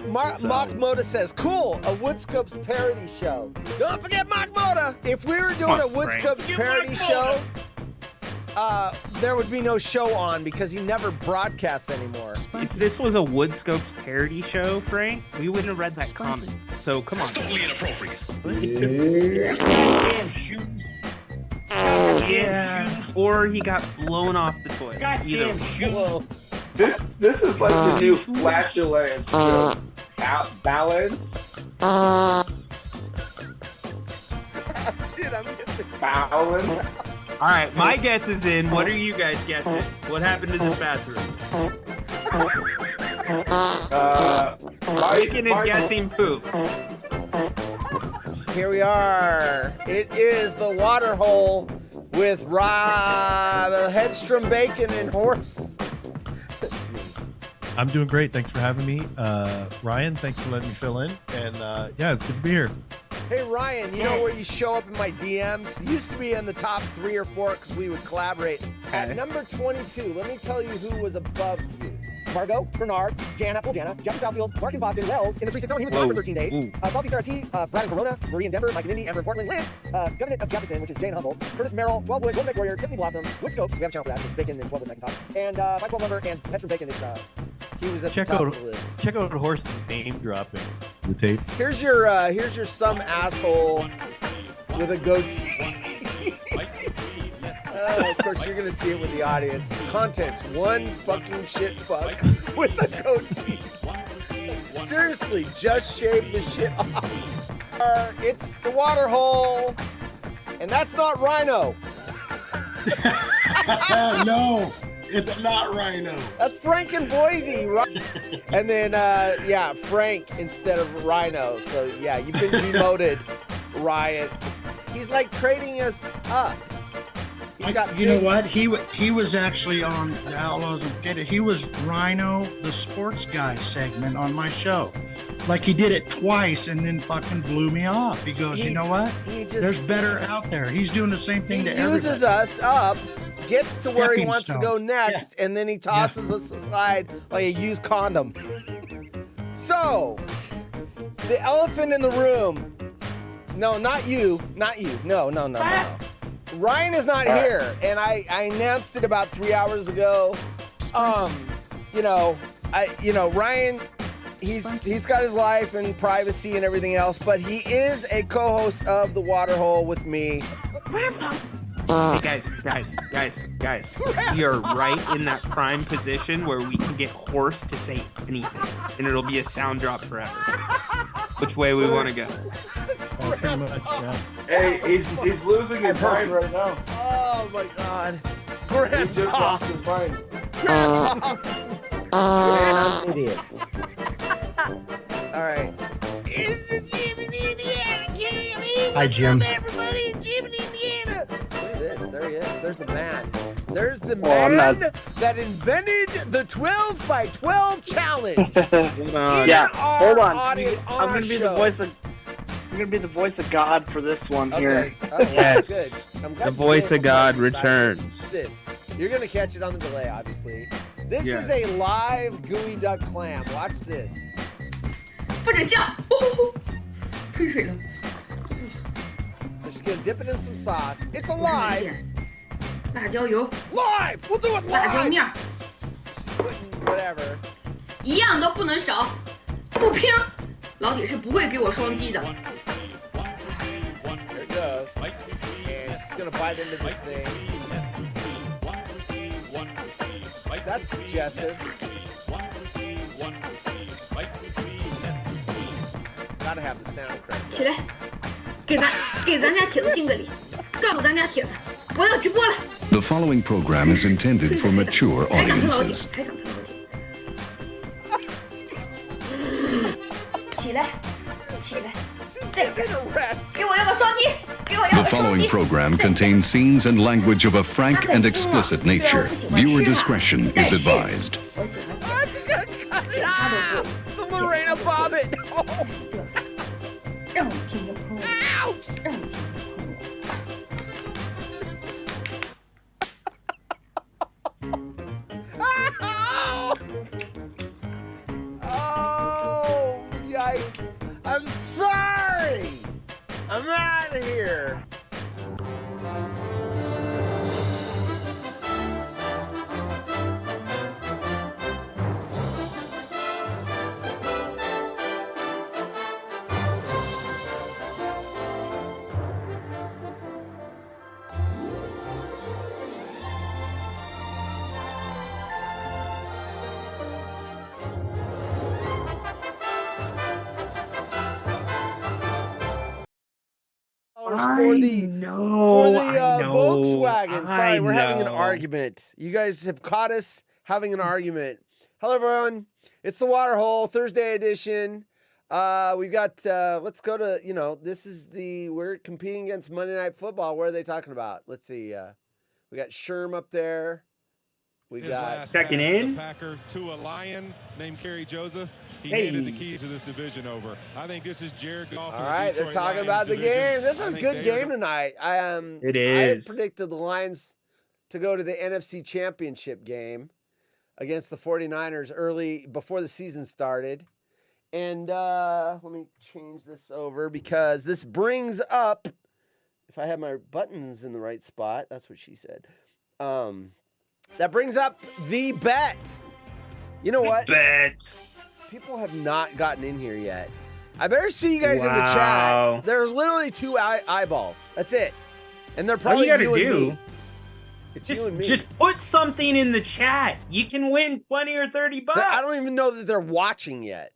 Mock Moda says, cool, a Woodscopes parody show. Don't forget Mock Moda. If we were doing a Woodscopes parody show, there would be no show on because he never broadcasts anymore. If this was a Woodscopes parody show, Frank, we wouldn't have read that comment. So come on. Totally inappropriate. Damn shoes. Yeah. Or he got blown off the toilet. Goddamn shoes. This is like the new flatulence joke. Balance. Shit, I'm getting Balance. All right, my guess is in. What are you guys guessing? What happened to this bathroom? Bacon is guessing poop. Here we are. It is the water hole with Headstrom Bacon and Horse. I'm doing great. Thanks for having me. Ryan, thanks for letting me fill in. And yeah, it's good to be here. Hey, Ryan, you know where you show up in my DMs? You used to be in the top 3 or 4 because we would collaborate. At number 22, let me tell you who was above you. Margot, Bernard, Jana, Jeff Southfield, Mark in Boston, Wells in the 360. He was on for 13 days. Salty Sarah T, Brad in Corona, Marie in Denver, Mike in Indy, Amber in Portland, Liz, Covenant of Jefferson, which is Jane Humboldt, Curtis Merrill, 12 Wood, Golden Egg Warrior, Tiffany Blossom, Wood Scopes, we have a channel for that, Bacon and 12 Wood Macintosh, and 512 number, and Petra Bacon is, he was at the top of the list. Check out Horse name dropping the tape. Here's your some asshole with a goatee. Of course, you're gonna see it with the audience. Contents: one fucking shit fuck with a goatee. Seriously, just shave the shit off. It's the water hole, and that's not Rhino. No, it's not Rhino. That's Frank in Boise, right? And then yeah, Frank instead of Rhino. So yeah, you've been demoted, Ryan. He's like trading us up. You know what? He was actually on the Outlaws of Potato. He was Rhino, the sports guy segment on my show. Like he did it twice and then fucking blew me off. He goes, you know what? There's better out there. He's doing the same thing to everybody. He uses us up, gets to where he wants to go next, and then he tosses us aside like a used condom. So, the elephant in the room. No, not you. No. Ryan is not here, and I announced it about 3 hours ago. Ryan, he's got his life and privacy and everything else, but he is a co-host of The Waterhole with me. Hey guys. We are right in that prime position where we can get Horse to say anything, and it'll be a sound drop forever. Which way we want to go? Pretty much, yeah. Hey, he's losing his mind right now. Oh my God, He just lost his mind. Idiot. All right. It's the Jim in Indiana Cam. Hi, Jim. Everybody in Jim in Indiana. Look at this. There he is. There's the man. There's the man that invented the 12 by 12 challenge. Yeah, hold on. I'm gonna be show. the voice of God for this one here. Okay, Yes. good. I'm glad The you voice know of God what I'm excited. returns. This. You're gonna catch it on the delay, obviously. This Yeah. is a live gooey duck clam. Watch this. 不准笑，喷水了。 So she's gonna dip it in some sauce. It's alive. 辣椒油， Live. We'll do it 辣椒 live. 面， She's putting whatever. 一样都不能少，不拼，老铁是不会给我双击的。 There it goes. And she's gonna bite into this thing. That's suggestive. Gotta have the sound correct. 起来，给咱家铁子敬个礼，告诉咱家铁子，我要直播了。 The following program is intended for mature 还敢喷老铁， audiences. 还敢喷老铁。起来，再干，给我要个双击，给我要 The 个双 following 击。 program contains scenes and language of a frank and explicit nature. Viewer discretion is advised. 我喜欢 Oh, it's gonna cut it off. The Lorena Bobbitt. Oh. 让我听着喷我， Ouch. 让我听着喷我。I'm out of here. For the Volkswagen. Sorry, we're having an argument. You guys have caught us having an argument. Hello, everyone. It's the Water Hole Thursday edition. We've got, let's go to, we're competing against Monday Night Football. What are they talking about? Let's see. We got Sherm up there. We got checking in. Packer to a Lion named Kerry Joseph. He handed the keys to this division over. I think this is Jared Goff. All right, they're talking about the game. This is a good game tonight. It is. I had predicted the Lions to go to the NFC Championship game against the 49ers early before the season started. And let me change this over because this brings up, if I have my buttons in the right spot, that's what she said. That brings up the bet. You know what? Bet. People have not gotten in here yet. I better see you guys in the chat. There's literally 2 eyeballs. That's it. And they're probably all you you gotta and do me. It's you and me. Just put something in the chat. You can win 20 or 30 bucks. I don't even know that they're watching yet.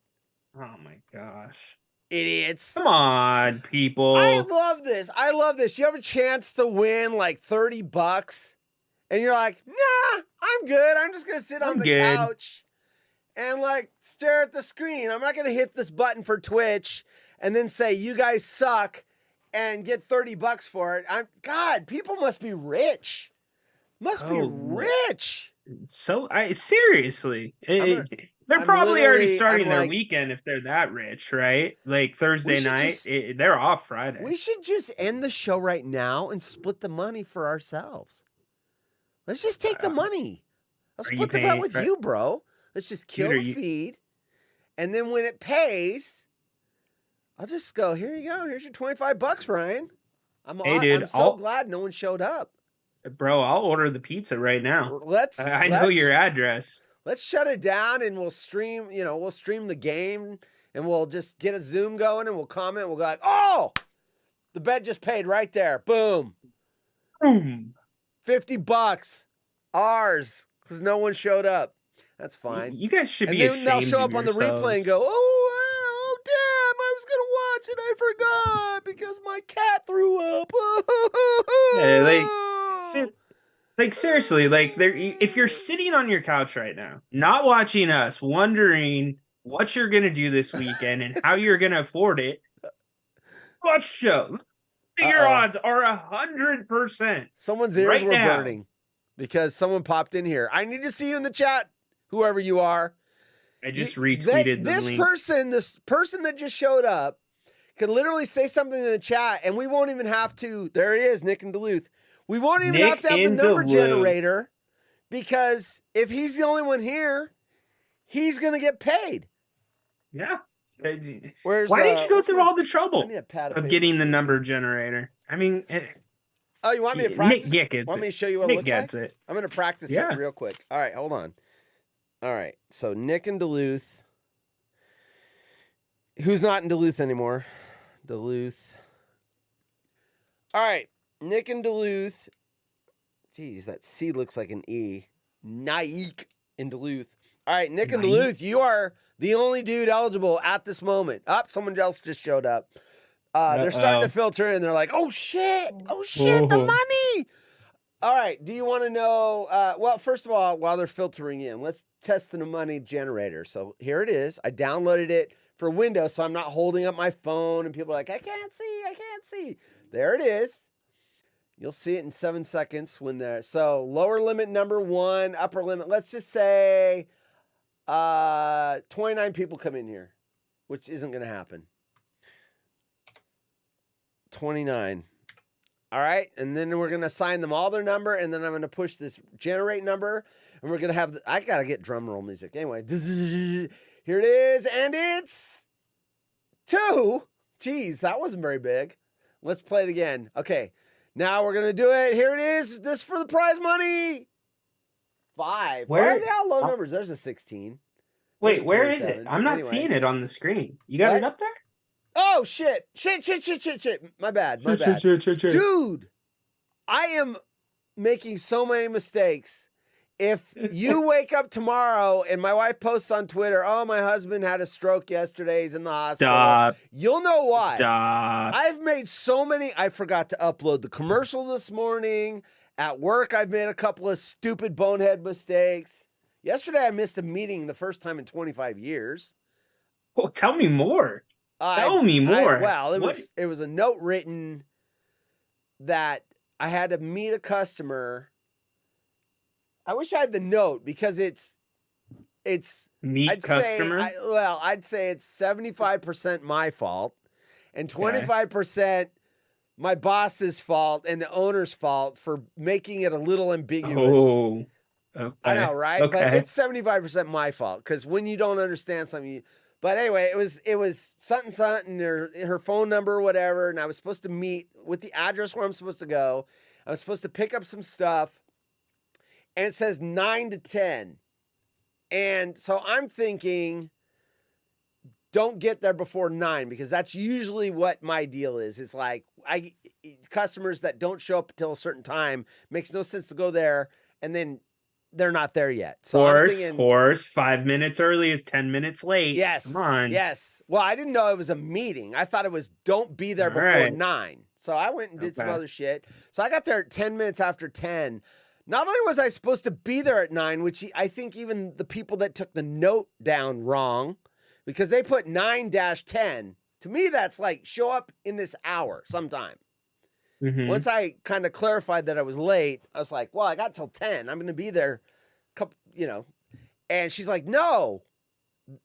Oh my gosh. Idiots. Come on, people. I love this. I love this. You have a chance to win like 30 bucks. And you're like, nah, I'm good. I'm just going to sit on the couch and like stare at the screen. I'm not going to hit this button for Twitch and then say, you guys suck and get 30 bucks for it. God, people must be rich. Must be rich. So seriously, they're probably already starting their weekend if they're that rich, right? Like Thursday night, they're off Friday. We should just end the show right now and split the money for ourselves. Let's just take the money. I'll split the bet with you, bro. Let's just kill the feed. And then when it pays, I'll just go, here you go. Here's your 25 bucks, Ryan. I'm so glad no one showed up. Bro, I'll order the pizza right now. I know your address. Let's shut it down and we'll stream, we'll stream the game and we'll just get a Zoom going and we'll comment. We'll go like, oh, the bet just paid right there. Boom. Boom. 50 bucks. Ours. Because no one showed up. That's fine. You guys should be ashamed. And then they'll show up on the replay and go, oh, damn, I was going to watch and I forgot because my cat threw up. Seriously, if you're sitting on your couch right now, not watching us, wondering what you're going to do this weekend and how you're going to afford it, watch the show. Your odds are 100%. Someone's ears were burning because someone popped in here. I need to see you in the chat, whoever you are. I just retweeted this link. This person that just showed up could literally say something in the chat, and we won't even have to. There he is, Nick in Duluth. We won't even have to have the number generator because if he's the only one here, he's going to get paid. Yeah. Why did you go through all the trouble of getting the number generator? I mean, you want me to practice? Nick gets want me to show you what it looks like? It. I'm going to practice it real quick. All right, hold on. All right, so Nick in Duluth. Who's not in Duluth anymore? Duluth. All right, Nick in Duluth. Jeez, that C looks like an E. Nike in Duluth. All right, Nick in Duluth, you are the only dude eligible at this moment. Someone else just showed up. They're starting to filter in. They're like, oh, shit. Oh, shit, the money. All right, do you want to know? Well, first of all, while they're filtering in, let's test the money generator. So here it is. I downloaded it for Windows, so I'm not holding up my phone. And people are like, I can't see. There it is. You'll see it in 7 seconds when they're... So lower limit number 1, upper limit. Let's just say 29 people come in here, which isn't going to happen. 29. All right. And then we're going to assign them all their number. And then I'm going to push this generate number. And we're going to have... I got to get drum roll music. Anyway. Here it is. And it's 2. Jeez, that wasn't very big. Let's play it again. Okay. Now we're gonna do it. Here it is. This for the prize money. 5. Why Where- are they all low numbers? There's a 16. Wait, There's a where is it? 27. I'm not Anyway. seeing it on the screen. You got What? it up there? Oh shit. Shit. My bad. Dude, I am making so many mistakes. If you wake up tomorrow and my wife posts on Twitter, oh, my husband had a stroke yesterday, he's in the hospital, Stop. you'll know why. Stop. I've made so many. I forgot to upload the commercial this morning. At work, I've made a couple of stupid bonehead mistakes. Yesterday, I missed a meeting the first time in 25 years. Well, tell me more. Tell me more. It was a note written that I had to meet a customer. I wish I had the note because it's Meet I'd customer. I'd say it's 75% my fault and 25% my boss's fault and the owner's fault for making it a little ambiguous. Oh, okay. I know, right? Okay. But it's 75% my fault because when you don't understand something, but anyway, it was something, her phone number or whatever, and I was supposed to meet with the address where I'm supposed to go. I was supposed to pick up some stuff, and it says 9 to 10. And so I'm thinking, don't get there before 9 because that's usually what my deal is. It's like customers that don't show up until a certain time, makes no sense to go there and then they're not there yet. So I'm thinking, 5 minutes early is 10 minutes late. yes, Come on. yes. Well, I didn't know it was a meeting. I thought it was don't be there All before right. 9. So I went and did some Okay. other shit. So I got there 10 minutes after 10. Not only was I supposed to be there at 9, which I think even the people that took the note down wrong, because they put 9-10. To me, that's like show up in this hour sometime. Mhm. Once I kind of clarified that I was late, I was like, well, I got till 10. I'm going to be there, and she's like, no,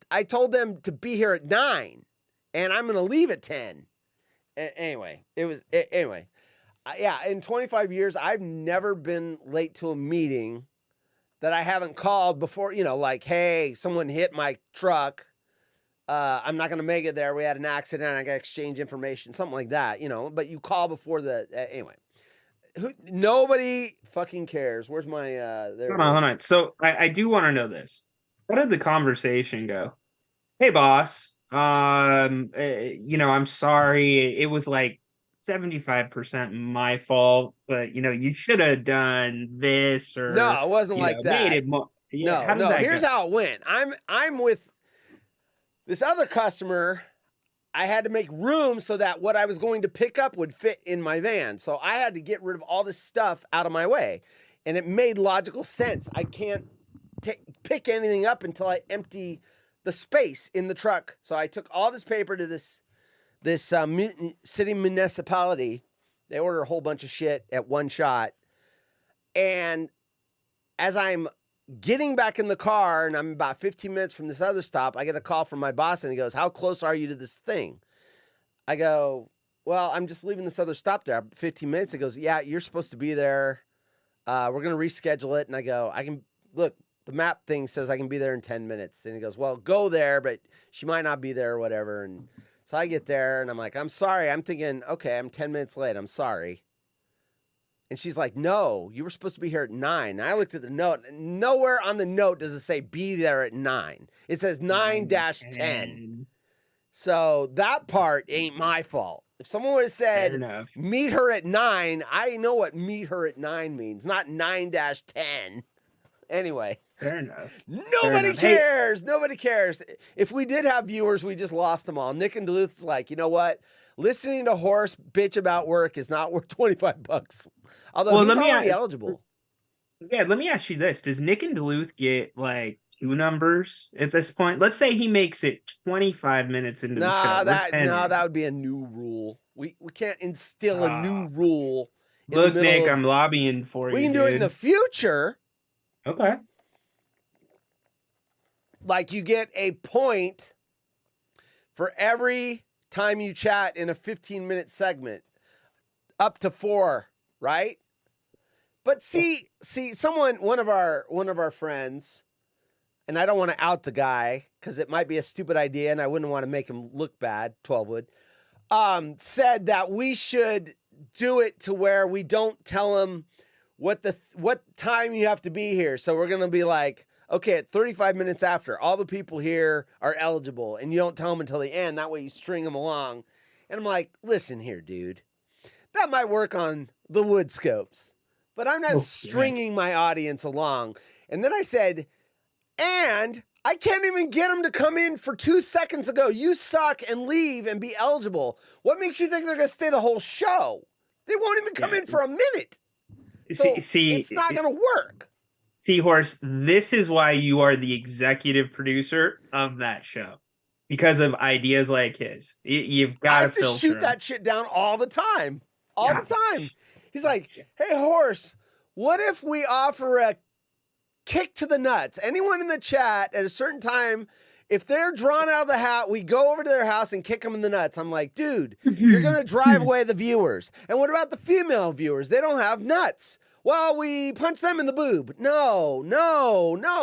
I told them to be here at 9 and I'm going to leave at 10. Anyway, in 25 years, I've never been late to a meeting that I haven't called before, like, hey, someone hit my truck. I'm not going to make it there. We had an accident. I got to exchange information, something like that, but you call before anyway. Nobody fucking cares. Where's my, Hold on. So I do want to know this. How did the conversation go? Hey, boss. I'm sorry. It was like 75% my fault, but you should have done this or No, it wasn't like that. Made it more. Yeah, how did no. that Here's go? how it went. I'm with this other customer. I had to make room so that what I was going to pick up would fit in my van. So I had to get rid of all this stuff out of my way, and it made logical sense. I can't pick anything up until I empty the space in the truck. So I took all this paper to this city municipality. They order a whole bunch of shit at one shot. And as I'm getting back in the car and I'm about 15 minutes from this other stop, I get a call from my boss and he goes, how close are you to this thing? I go, well, I'm just leaving this other stop there. 15 minutes. He goes, yeah, you're supposed to be there. We're going to reschedule it. And I go, look, the map thing says I can be there in 10 minutes. And he goes, well, go there, but she might not be there or whatever. And so I get there and I'm like, I'm sorry. I'm thinking, okay, I'm 10 minutes late. I'm sorry. And she's like, no, you were supposed to be here at 9. And I looked at the note. Nowhere on the note does it say be there at 9. It says 9-10. So that part ain't my fault. If someone would have said, meet her at 9, I know what meet her at 9 means, not 9-10. Anyway. Fair enough. Nobody cares. Nobody cares. If we did have viewers, we just lost them all. Nick and Duluth's like, you know what? Listening to Horace bitch about work is not worth $25. Although he's already eligible. Yeah, let me ask you this. Does Nick and Duluth get like 2 numbers at this point? Let's say he makes it 25 minutes into the show. That would be a new rule. We can't instill a new rule. Look, Nick, I'm lobbying for you. We can do it in the future. Okay. Like you get a point for every time you chat in a 15-minute segment, up to 4, right? But see, one of our friends, and I don't want to out the guy because it might be a stupid idea, and I wouldn't want to make him look bad. 12 would. said that we should do it to where we don't tell them what time you have to be here. So we're gonna be like, okay, at 35 minutes after, all the people here are eligible, and you don't tell them until the end. That way you string them along. And I'm like, listen here, dude. That might work on the wood scopes, but I'm not stringing my audience along. And then I said, and I can't even get them to come in for 2 seconds ago. You suck and leave and be eligible. What makes you think they're going to stay the whole show? They won't even come in for a minute. So it's not going to work. Seahorse, this is why you are the executive producer of that show. Because of ideas like his. You've got I have to shoot that shit down all the time. All the time. He's like, hey, Horse, what if we offer a kick to the nuts? Anyone in the chat at a certain time, if they're drawn out of the hat, we go over to their house and kick them in the nuts. I'm like, dude, you're going to drive away the viewers. And what about the female viewers? They don't have nuts. Well, we punch them in the boob. No.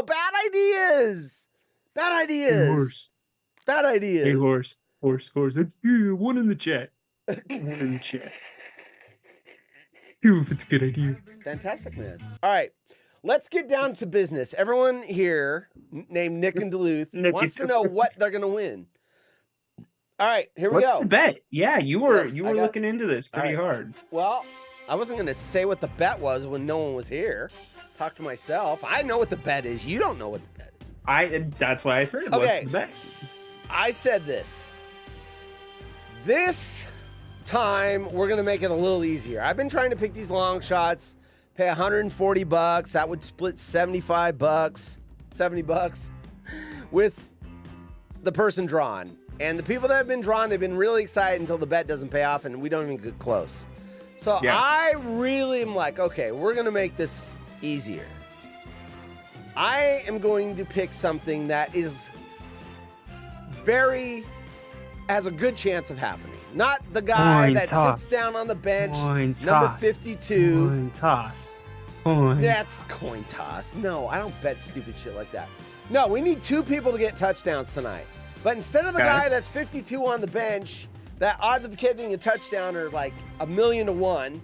Bad ideas. Bad ideas. Hey, Horse. Bad ideas. Hey, Horse. That's you. One in the chat. One in the chat. If it's a good idea. Fantastic, man. All right. Let's get down to business. Everyone here named Nick in Duluth wants to know what they're going to win. All right, here we go. What's the bet? Yeah, you were looking into this pretty hard. Well, I wasn't going to say what the bet was when no one was here. Talk to myself. I know what the bet is. You don't know what the bet is. That's why I said, what's the bet? I said this. This time, we're going to make it a little easier. I've been trying to pick these long shots, pay $140. That would split $75, $70 with the person drawn. And the people that have been drawn, they've been really excited until the bet doesn't pay off and we don't even get close. So I really am like, okay, we're going to make this easier. I am going to pick something that is has a good chance of happening. Not the guy that sits down on the bench, number 52. Coin toss. That's coin toss. No, I don't bet stupid shit like that. No, we need 2 people to get touchdowns tonight. But instead of the guy that's 52 on the bench, that odds of getting a touchdown are like 1,000,000 to 1.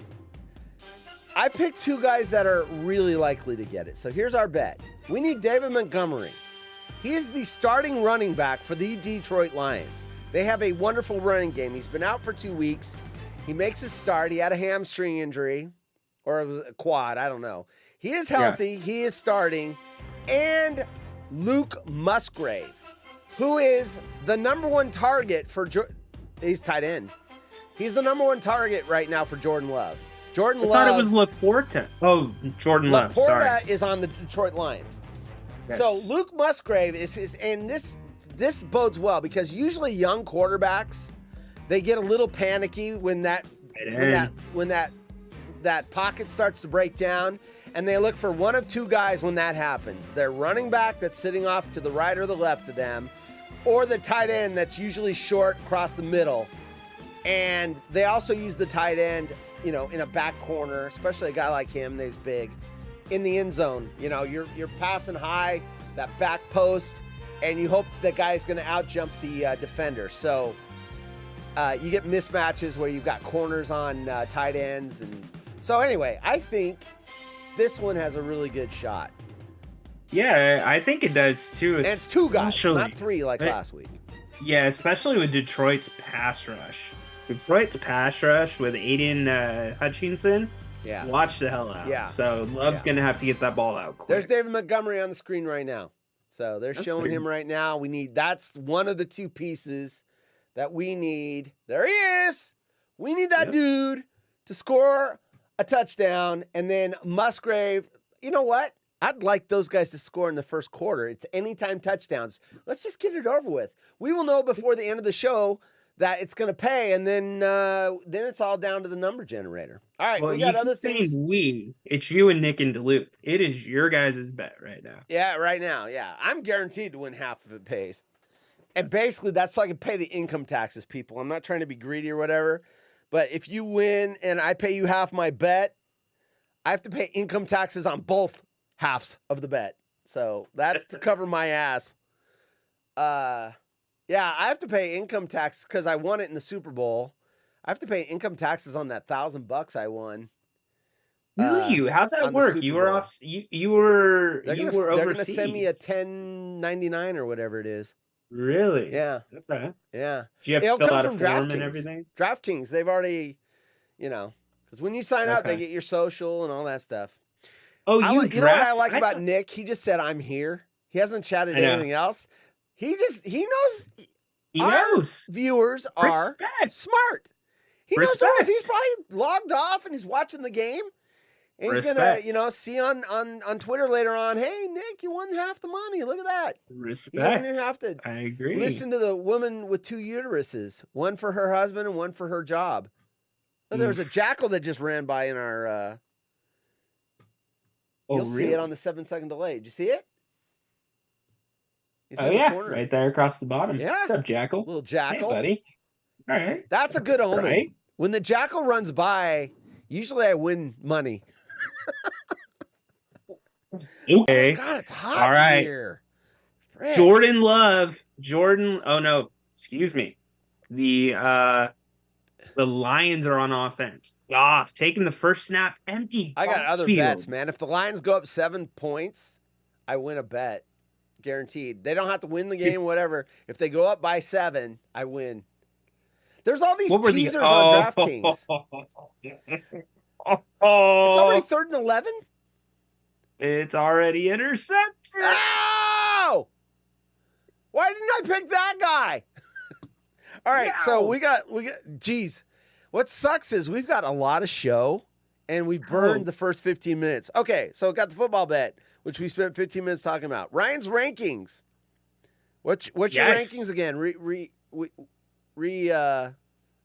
I picked 2 guys that are really likely to get it. So here's our bet. We need David Montgomery. He is the starting running back for the Detroit Lions. They have a wonderful running game. He's been out for 2 weeks. He makes his start. He had a hamstring injury or it was a quad. I don't know. He is healthy. Yeah. He is starting. And Luke Musgrave, who is the number 1 target for he's tight end. He's the number 1 target right now for Jordan Love. I thought it was LaPorta. Oh, Jordan Love. LaPorta is on the Detroit Lions. Yes. So Luke Musgrave is and this bodes well because usually young quarterbacks, they get a little panicky when that pocket starts to break down, and they look for one of 2 guys when that happens. Their running back that's sitting off to the right or the left of them, or the tight end that's usually short across the middle. And they also use the tight end, in a back corner, especially a guy like him that's big, in the end zone. You're passing high, that back post, and you hope that guy's going to out-jump the defender. So you get mismatches where you've got corners on tight ends. And so anyway, I think this one has a really good shot. Yeah, I think it does too. And it's 2 guys, not 3 like last week. Yeah, especially with Detroit's pass rush. Detroit's pass rush with Aiden Hutchinson. Yeah. Watch the hell out. Yeah. So Love's going to have to get that ball out quick. There's David Montgomery on the screen right now. So they're showing him right now. That's one of the 2 pieces that we need. There he is. We need that dude to score a touchdown. And then Musgrave, you know what? I'd like those guys to score in the first quarter. It's anytime touchdowns. Let's just get it over with. We will know before the end of the show that it's going to pay, and then it's all down to the number generator. All right, well, we got other things. It's you and Nick in Duluth. It is your guys' bet right now. Yeah, right now. Yeah, I'm guaranteed to win half if it pays. And basically, that's so I can pay the income taxes, people. I'm not trying to be greedy or whatever, but if you win and I pay you half my bet, I have to pay income taxes on both halves of the bet. So that's to cover my ass. Yeah, I have to pay income tax because I won it in the Super Bowl. I have to pay income taxes on that $1,000 I won. Do you? How's that on the work? Super You were Bowl. off. You were They're you gonna, were they're overseas. gonna send me a 1099 or whatever it is. Really? Yeah, Okay. yeah. Do you have It'll to fill come out a from form and DraftKings. everything? DraftKings, they've already, because when you sign up, they Okay. get your social and all that stuff. Oh, You know what I like about thought- Nick? He just said, "I'm here." He hasn't chatted I know. anything else. He knows He our knows. viewers are Respect. smart. He knows who it is. Respect. He's probably logged off and he's watching the game. And he's Respect. gonna, see on Twitter later on, hey Nick, you won half the money. Look at that. He doesn't Respect. even have to I agree. listen to the woman with 2 uteruses, one for her husband and one for her job. Oh, there was a jackal that just ran by in our. Oh, You'll see really? it on the 7-second delay. Did you see it? He's Oh in the yeah, corner. right there across the bottom. Yeah. What's up, Jackal? Little Hey, jackal. buddy. All right. That's a good omen. Right. When the jackal runs by, usually I win money. Okay. God, it's hot All right. here. Frick. Jordan Love. Oh no, excuse me. The Lions are on offense. Goff taking the first snap, empty. I got other field. bets, man. If the Lions go up 7 points, I win a bet. Guaranteed. They don't have to win the game, whatever. If they go up by 7, I win. There's all these What were teasers on DraftKings. It's already 3rd and 11? It's already intercepted. Ow! Why didn't I pick that guy? All right, so No. we got geez. What sucks is we've got a lot of show and we burned the first 15 minutes. Okay, so got the football bet, which we spent 15 minutes talking about. Ryan's rankings. What's your Yes. rankings again?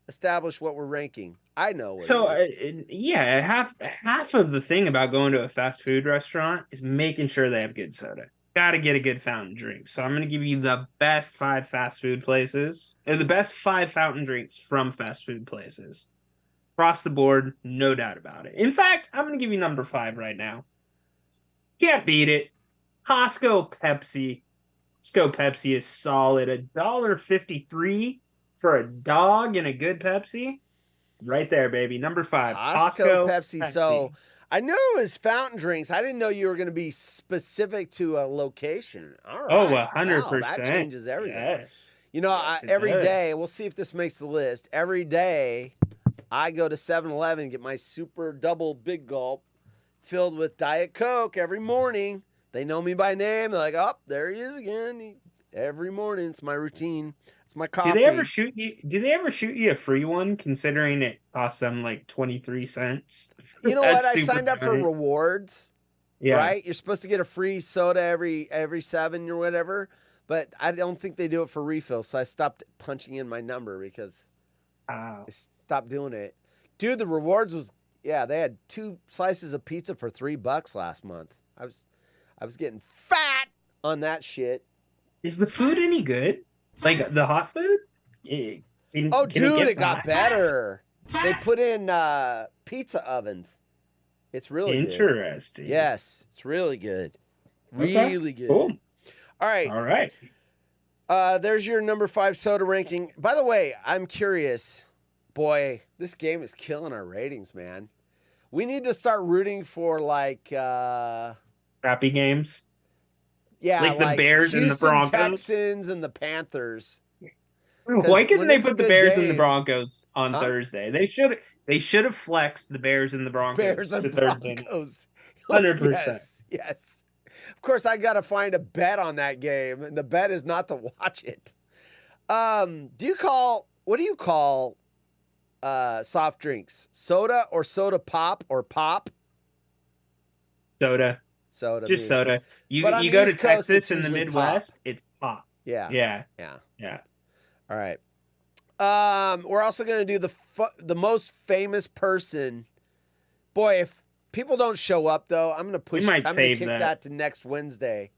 Establish what we're ranking. I know. What So it is. yeah, half of the thing about going to a fast food restaurant is making sure they have good soda. Got to get a good fountain drink. So I'm going to give you the best 5 fast food places, or the best 5 fountain drinks from fast food places. Across the board, no doubt about it. In fact, I'm going to give you number 5 right now. Can't beat it. Costco Pepsi. Costco Pepsi is solid. $1.53 for a dog and a good Pepsi. Right there, baby. Number 5. Costco Pepsi. So I knew it was fountain drinks. I didn't know you were going to be specific to a location. All right. Oh, Wow, 100%. that changes everything. Yes. Yes, it every does. day, we'll see if this makes the list. Every day, I go to 7-Eleven, get my super double big gulp filled with Diet Coke every morning. They know me by name. They're like, oh, there he is again. Every morning, it's my routine. It's my coffee. Do they ever shoot you a free one, considering it costs them like 23 cents? You know what? That's I super signed up for funny. rewards. Yeah. Right? You're supposed to get a free soda every 7 or whatever, but I don't think they do it for refills. So I stopped punching in my number because I stopped doing it. Dude, the rewards was they had 2 slices of pizza for $3 last month. I was getting fat on that shit. Is the food any good? Like the hot food? Can Dude, get it got by? better. They put in pizza ovens. It's really good. Interesting. Yes, it's really good. Okay, Really good. Cool. All right. All right. There's your number 5 soda ranking. By the way, I'm curious. Boy, this game is killing our ratings, man. We need to start rooting for Crappy games. like the Bears and the Houston Broncos? Texans and the Panthers. Why couldn't when they it's a put the good Bears and the game- Broncos on Huh? Thursday? They should have flexed the Bears and the Broncos Bears and to Thursday. Broncos. 100%. Yes. Of course, I got to find a bet on that game, and the bet is not to watch it. What do you call soft drinks? Soda or soda pop or pop? Soda. Soda. Just me. soda. You But on you the go to East Coast, Texas it's in the usually Midwest, it's pop. Yeah. Yeah. Yeah. All right. We're also going to do the most famous person. Boy, if people don't show up, though, I'm going to might I'm going to save kick that. that to next Wednesday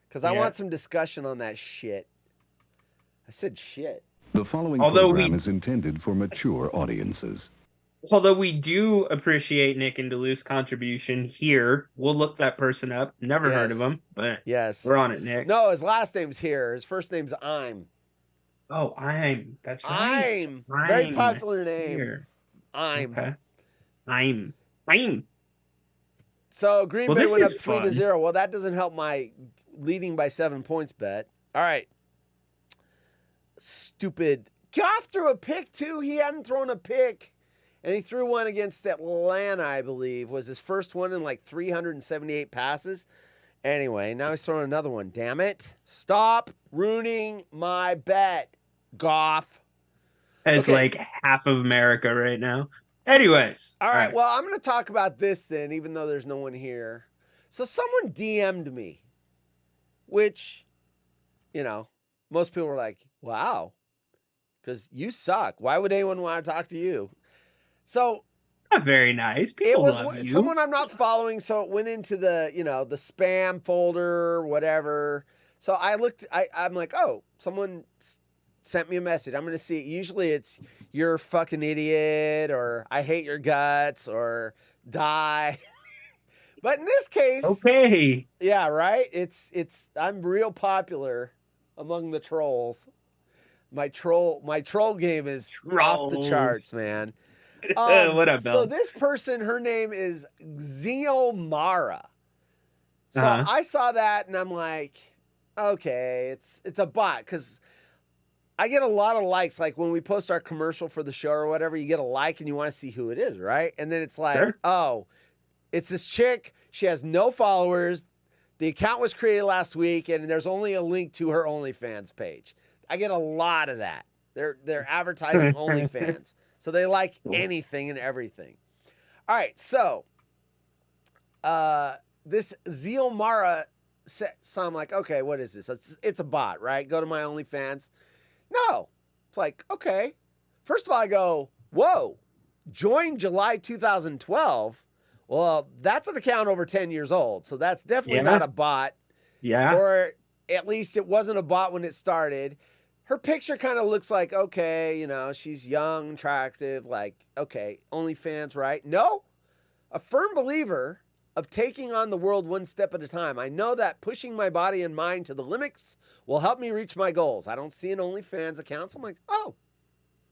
because I Yeah. want some discussion on that shit. I said shit. The following Although program we- is intended for mature audiences. Although we do appreciate Nick and Duluth's contribution here, we'll look that person up. Never heard of Yes. him, but Yes. we're on it, Nick. No, his last name's here. His first name's I'm. Oh, I'm. That's right. I'm. Very I'm popular name. here. I'm. Okay. I'm. So Green Well, Bay this went up is 3-0. fun. Well, that doesn't help my leading by 7 points bet. All right. Stupid. Goff threw a pick too. He hadn't thrown a pick. And he threw one against Atlanta, I believe. Was his first one in like 378 passes. Anyway, now he's throwing another one. Damn it. Stop ruining my bet, Goff. It's like half of America right now. Anyways. All right. Well, I'm going to talk about this then, even though there's no one here. So someone DM'd me, which, you know, most people were like, wow, because you suck. Why would anyone want to talk to you? So not very nice. People love you. Someone I'm not following, so it went into the, you know, the spam folder, whatever. So I looked, I'm like, oh, someone sent me a message. I'm going to see it. Usually it's you're a fucking idiot or I hate your guts or die. But in this case, okay. Yeah, right? I'm real popular among the trolls. My troll game is off the charts, man. What up, Bill? So this person, her name is Xiomara. So I saw that and I'm like, okay, it's a bot because I get a lot of likes. Like when we post our commercial for the show or whatever, you get a like and you want to see who it is, right? And then it's like, oh, it's this chick. She has no followers. The account was created last week and there's only a link to her OnlyFans page. I get a lot of that. They're advertising OnlyFans. So they like anything and everything. All right, so this Xiomara, so I'm like, okay, what is this? It's a bot, right? Go to my OnlyFans. No. It's like, okay. First of all, I go, whoa, join July 2012. Well, that's an account over 10 years old. So that's definitely not a bot. Yeah. Or at least it wasn't a bot when it started. Her picture kind of looks like, okay, you know, she's young, attractive, like, okay, OnlyFans, right? No, a firm believer of taking on the world one step at a time. I know that pushing my body and mind to the limits will help me reach my goals. I don't see an OnlyFans account, so I'm like, oh,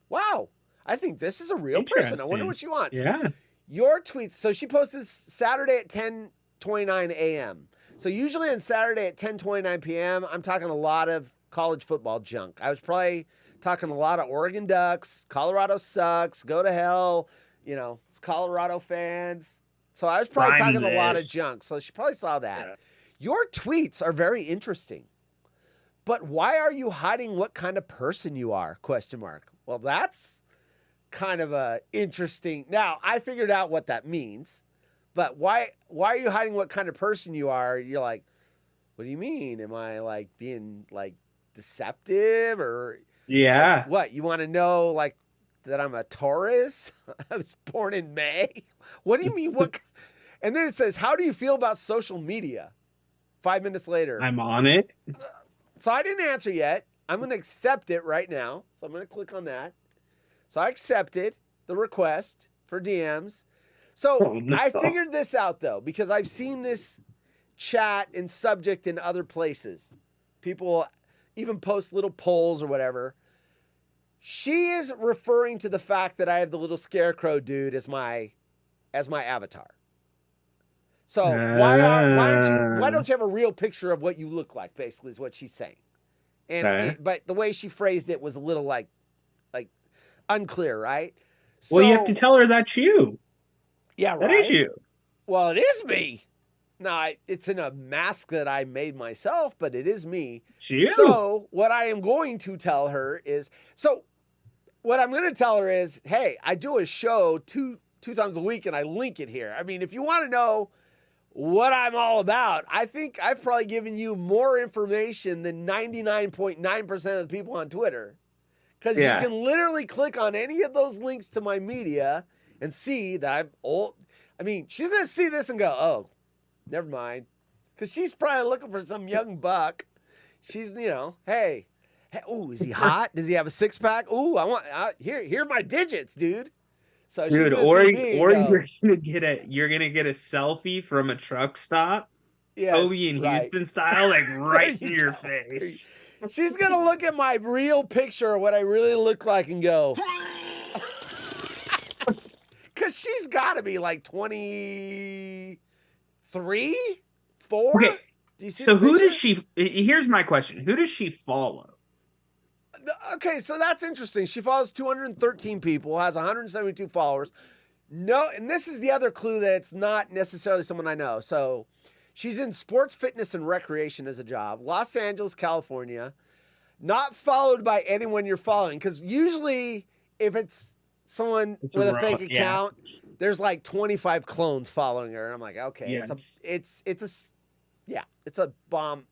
wow. I think this is a real person. I wonder what she wants. Yeah. Your tweets. So she posted this Saturday at 10:29 a.m. So usually on Saturday at 10:29 p.m., I'm talking a lot of college football junk. I was probably talking a lot of Oregon Ducks, Colorado sucks, go to hell, you know, it's Colorado fans. So I was probably talking a lot of junk. So she probably saw that. Yeah. Your tweets are very interesting. But why are you hiding what kind of person you are? ? Well, that's kind of a interesting. Now, I figured out what that means. But why are you hiding what kind of person you are? You're like, what do you mean? Am I like being like deceptive or like, what? You want to know like that I'm a Taurus? I was born in May. What do you mean? What? And then it says, how do you feel about social media? 5 minutes later. I'm on it. So I didn't answer yet. I'm going to accept it right now. So I'm going to click on that. So I accepted the request for DMs. So I figured this out though, because I've seen this chat and subject in other places. People even post little polls or whatever. She is referring to the fact that I have the little scarecrow dude as my avatar. So why don't you have a real picture of what you look like? Basically, is what she's saying. And but the way she phrased it was a little like unclear, right? So, well, you have to tell her that's you. Yeah, right. That is you. Well, it is me. No, it's in a mask that I made myself, but it is me. It's you. So what I am going to tell her is, what I'm going to tell her is, hey, I do a show two times a week and I link it here. I mean, if you want to know what I'm all about, I think I've probably given you more information than 99.9% of the people on Twitter. Because you can literally click on any of those links to my media and see that I'm old. I mean, she's going to see this and go, oh, never mind. Because she's probably looking for some young buck. She's, you know, hey, ooh, is he hot? Does he have a six pack? Ooh, here are my digits, dude. So she's dude, or you're gonna get a selfie from a truck stop, yes, Kobe in Houston style, like right in your face. She's going to look at my real picture of what I really look like and go, because she's got to be like 23, 4. Okay. Do you see So the who picture? does she? Here's my question: who does she follow? Okay, so that's interesting. She follows 213 people, has 172 followers. No, and this is the other clue that it's not necessarily someone I know. So she's in sports, fitness, and recreation as a job. Los Angeles, California. Not followed by anyone you're following. Because usually if it's someone with a fake account, there's like 25 clones following her. And I'm like, okay, it's a bomb.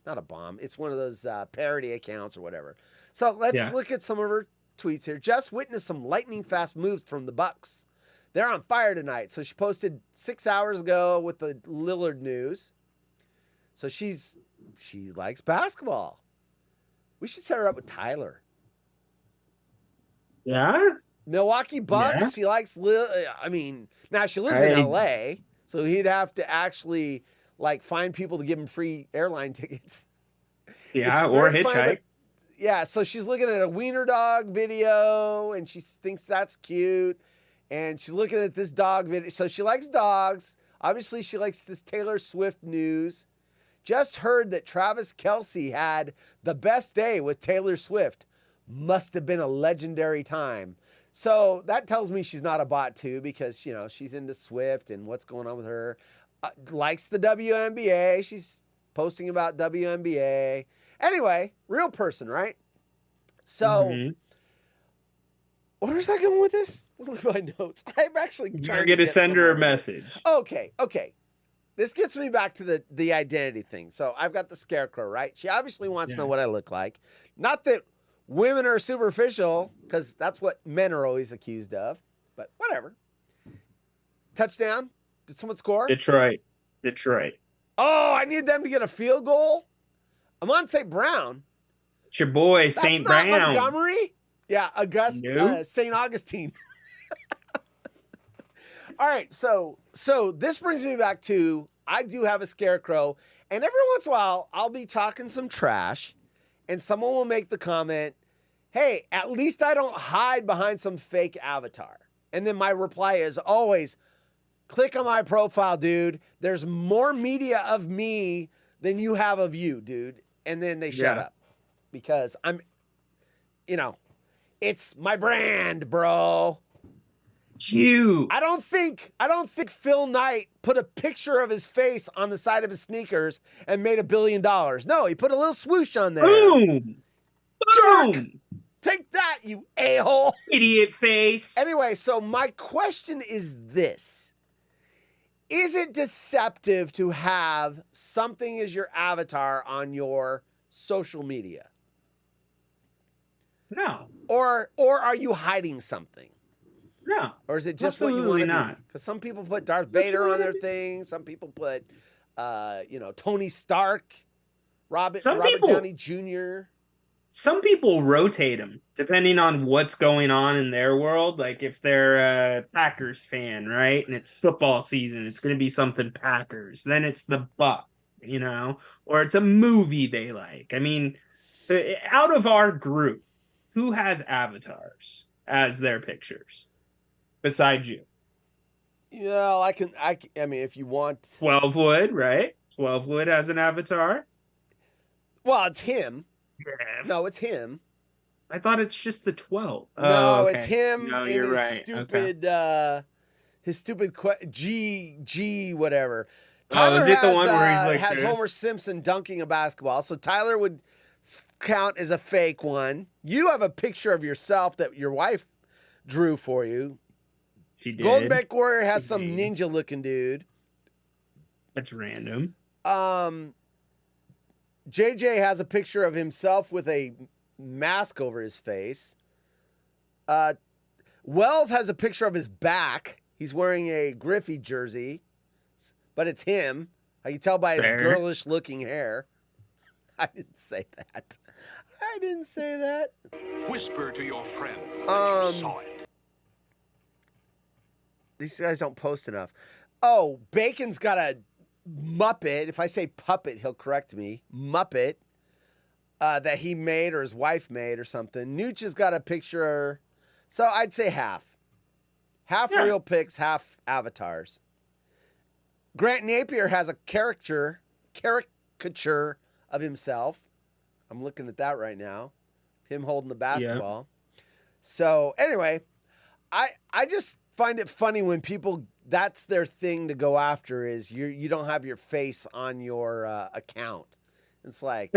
Not a bomb. It's one of those parody accounts or whatever. So let's look at some of her tweets here. Just witnessed some lightning fast moves from the Bucks. They're on fire tonight. So she posted 6 hours ago with the Lillard news. So she likes basketball. We should set her up with Tyler. Yeah. Milwaukee Bucks. Yeah. She likes. I mean, now she lives in LA, so he'd have to actually like find people to give him free airline tickets. Yeah, or hitchhike. Yeah, so she's looking at a wiener dog video, and she thinks that's cute. And she's looking at this dog video. So she likes dogs. Obviously, she likes this Taylor Swift news. Just heard that Travis Kelce had the best day with Taylor Swift. Must have been a legendary time. So that tells me she's not a bot too, because, you know, she's into Swift and what's going on with her. Likes the WNBA. She's posting about WNBA. Anyway, real person, right? So, where was I going with this? Look at my notes. I'm actually trying You're going to send her a message. Okay. This gets me back to the identity thing. So I've got the scarecrow, right? She obviously wants to know what I look like. Not that women are superficial, because that's what men are always accused of. But whatever. Touchdown. Did someone score? Detroit. Oh, I need them to get a field goal. Amonte Brown. It's your boy, St. Brown. Montgomery? Yeah, St. Augustine. All right, so this brings me back to, I do have a scarecrow, and every once in a while, I'll be talking some trash, and someone will make the comment, hey, at least I don't hide behind some fake avatar. And then my reply is always, click on my profile, dude. There's more media of me than you have of you, dude. And then they shut up because I'm, it's my brand, bro. You. I don't think Phil Knight put a picture of his face on the side of his sneakers and made $1 billion. No, he put a little swoosh on there. Boom. Jerk. Take that, you a-hole. Idiot face. Anyway, so my question is this. Is it deceptive to have something as your avatar on your social media? No. Or are you hiding something? No. Or is it just absolutely what you want to not? Because some people put Darth Vader on their thing. Some people put, Tony Stark, Robert Downey Jr. Some people rotate them depending on what's going on in their world. Like if they're a Packers fan, right? And it's football season, it's going to be something Packers. Then it's the Buck, or it's a movie they like. I mean, out of our group, who has avatars as their pictures besides you? Yeah, I mean, if you want. 12 Wood, right? 12 Wood has an avatar. Well, it's him. Yeah. No, it's him. I thought it's just the 12. No, it's him. No, you're right. His stupid G whatever. Tyler is it the one where he's has Homer Simpson dunking a basketball. So Tyler would count as a fake one. You have a picture of yourself that your wife drew for you. She did. Golden Bake Warrior has some ninja looking dude. That's random. JJ has a picture of himself with a mask over his face. Wells has a picture of his back. He's wearing a Griffey jersey, but it's him. I can tell by his girlish looking hair. I didn't say that. Whisper to your friend that you saw it. These guys don't post enough. Oh, Bacon's got a Muppet. If I say puppet, he'll correct me. Muppet. that he made or his wife made or something. Nooch has got a picture. So I'd say half. Half real pics, half avatars. Grant Napier has a caricature of himself. I'm looking at that right now. Him holding the basketball. So anyway, I just find it funny when people, that's their thing to go after is you don't have your face on your account. It's like,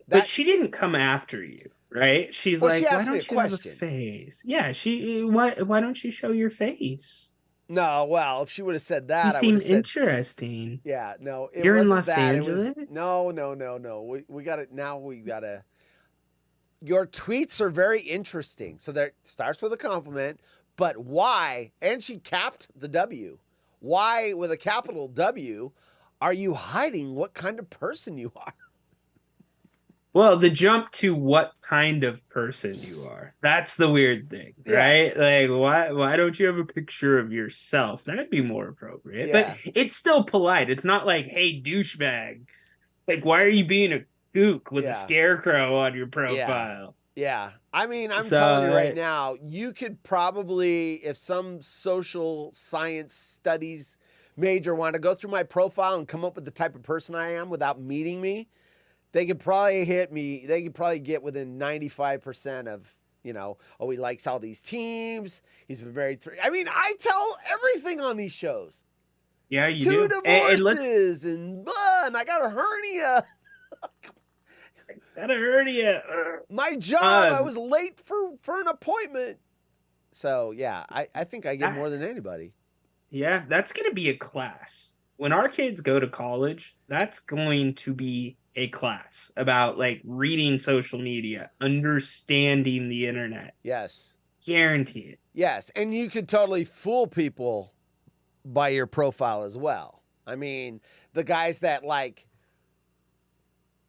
but she didn't come after you, right? She's Well, like, she why asked me don't a you have a question. face? Yeah, why don't you show your face? no, well, if she would have said You that, I would seem have said, interesting. yeah, no, it You're in wasn't Los that. It was, Angeles? no. We got to, now we got to, your tweets are very interesting. So that starts with a compliment, but why, and she capped the W. Why, with a capital W, are you hiding what kind of person you are? Well, the jump to what kind of person you are. That's the weird thing, right? Like, why don't you have a picture of yourself? That'd be more appropriate. Yeah. But it's still polite. It's not like, hey, douchebag. Like, why are you being a kook with a scarecrow on your profile? Yeah. I mean, I'm So, telling you right now, you could probably, if some social science studies major wanted to go through my profile and come up with the type of person I am without meeting me, they could probably hit me. They could probably get within 95% of, he likes all these teams. He's been married 3. I mean, I tell everything on these shows. Yeah, you 2 do. divorces and I got a hernia. Got a hernia. My job, I was late for an appointment. So, yeah, I think I get more than anybody. Yeah, that's going to be a class. When our kids go to college, that's going to be a class about like reading social media, understanding the internet. Yes. Guarantee it. Yes, and you could totally fool people by your profile as well. I mean, the guys that like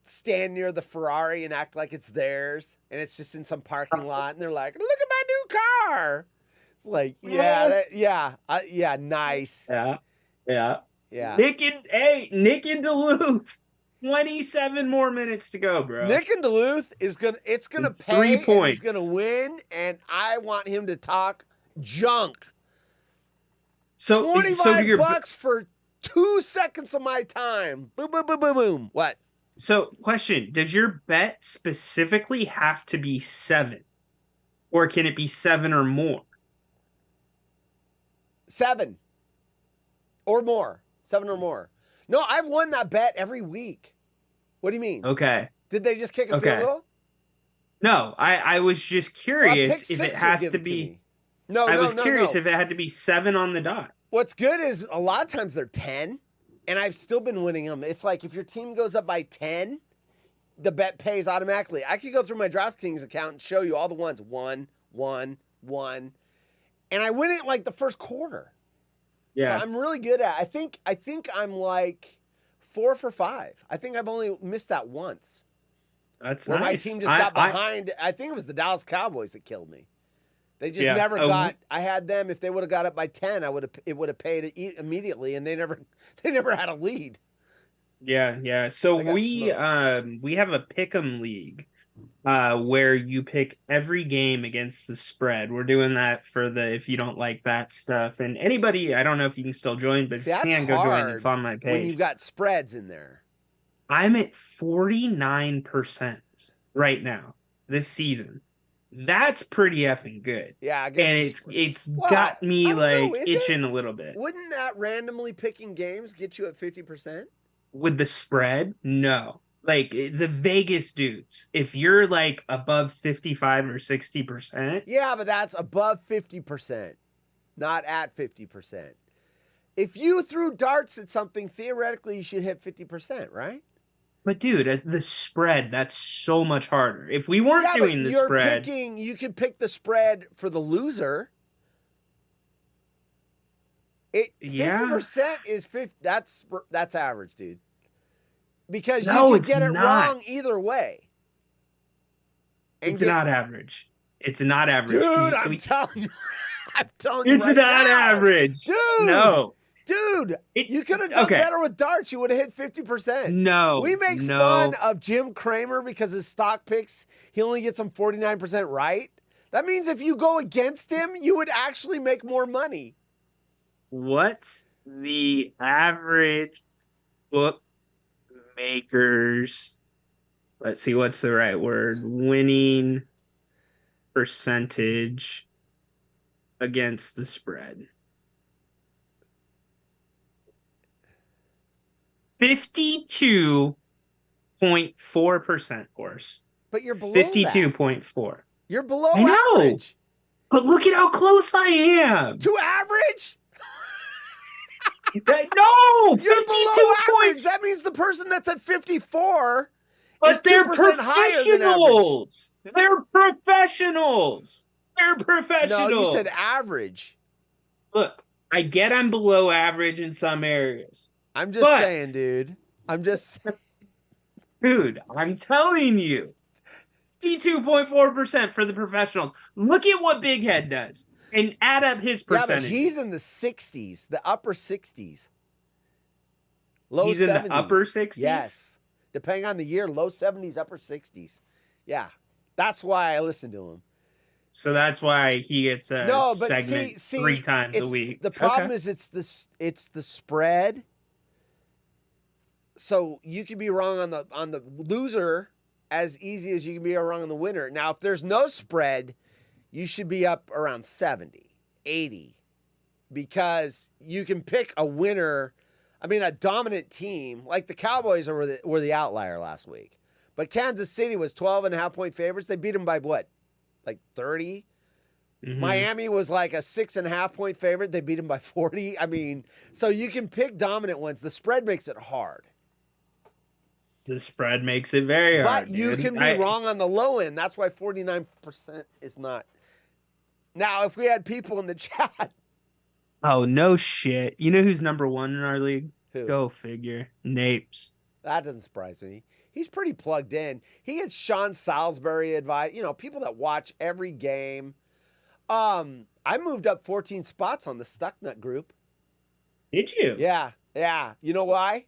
stand near the Ferrari and act like it's theirs and it's just in some parking lot and they're like, look at my new car. It's like, nice. Yeah. Nick and Duluth. 27 more minutes to go, bro. Nick and Duluth it's gonna pay. 3 points. He's gonna win, and I want him to talk junk. So $25 for 2 seconds of my time. Boom, boom, boom, boom, boom. What? So, question: does your bet specifically have to be 7, or can it be 7 or more? 7 or more. 7 or more. No, I've won that bet every week. What do you mean? Okay. Did they just kick a field goal? No, I was just curious if it has to be. I was curious if it had to be 7 on the dot. What's good is a lot of times they're 10, and I've still been winning them. It's like if your team goes up by 10, the bet pays automatically. I could go through my DraftKings account and show you all the ones. 1, 1, 1. And I win it like the first quarter. Yeah. So I'm really good at it. I think I'm like 4 for 5. I think I've only missed that once. That's where nice. my team just got behind. I think it was the Dallas Cowboys that killed me. They just never got. I had them. If they would have got up by 10, it would have paid immediately, and they never had a lead. Yeah. So we have a pick'em league where you pick every game against the spread. We're doing that for if you don't like that stuff. And anybody, I don't know if you can still join, but if you can, go join. It's on my page. When you've got spreads in there. I'm at 49% right now this season. That's pretty effing good. Yeah, and it's got me like itching a little bit. Wouldn't that randomly picking games get you at 50%? With the spread? No. Like the Vegas dudes, if you're like above 55 or 60%. Yeah, but that's above 50%, not at 50%. If you threw darts at something, theoretically you should hit 50%, right? But dude, the spread, that's so much harder. If we weren't doing the spread, you could pick the spread for the loser. 50% is 50. That's average, dude. Because you can get it wrong either way. It's not average. It's not average. Dude, I'm telling you. It's not average. Dude. No. Dude, you could have done better with darts. You would have hit 50%. No. We make fun of Jim Cramer because his stock picks, he only gets them 49% right. That means if you go against him, you would actually make more money. What's the average bookmakers? Let's see, what's the right word? Winning percentage against the spread. 52.4%, course. But you're below 52.4. You're below I average. Know, but look at how close I am. To average? No! You're below average. That means the person that's at 54 is 2% higher than average. They're professionals. They're professionals. No, you said average. Look, I get I'm below average in some areas. I'm just saying, dude. I'm just saying. Dude, I'm telling you. 52.4% for the professionals. Look at what Big Head does and add up his percentage. Yeah, but he's in the 60s, the upper 60s. Low he's 70s. In the upper 60s? Yes. Depending on the year, low 70s, upper 60s. Yeah. That's why I listen to him. So that's why he gets a segment see, 3 times a week. The problem is it's the spread. So you can be wrong on the loser as easy as you can be wrong on the winner. Now, if there's no spread, you should be up around 70, 80, because you can pick a winner. I mean, a dominant team like the Cowboys were the outlier last week, but Kansas City was 12.5-point favorites. They beat them by what, like 30? Mm-hmm. Miami was like a 6.5-point favorite. They beat them by 40. I mean, so you can pick dominant ones. The spread makes it hard. The spread makes it very hard. But you can be wrong on the low end. That's why 49% is not. Now, if we had people in the chat. Oh, no shit. You know who's number 1 in our league? Who? Go figure. Napes. That doesn't surprise me. He's pretty plugged in. He gets Sean Salisbury advice. You know, people that watch every game. I moved up 14 spots on the Stucknut group. Did you? Yeah. You know why?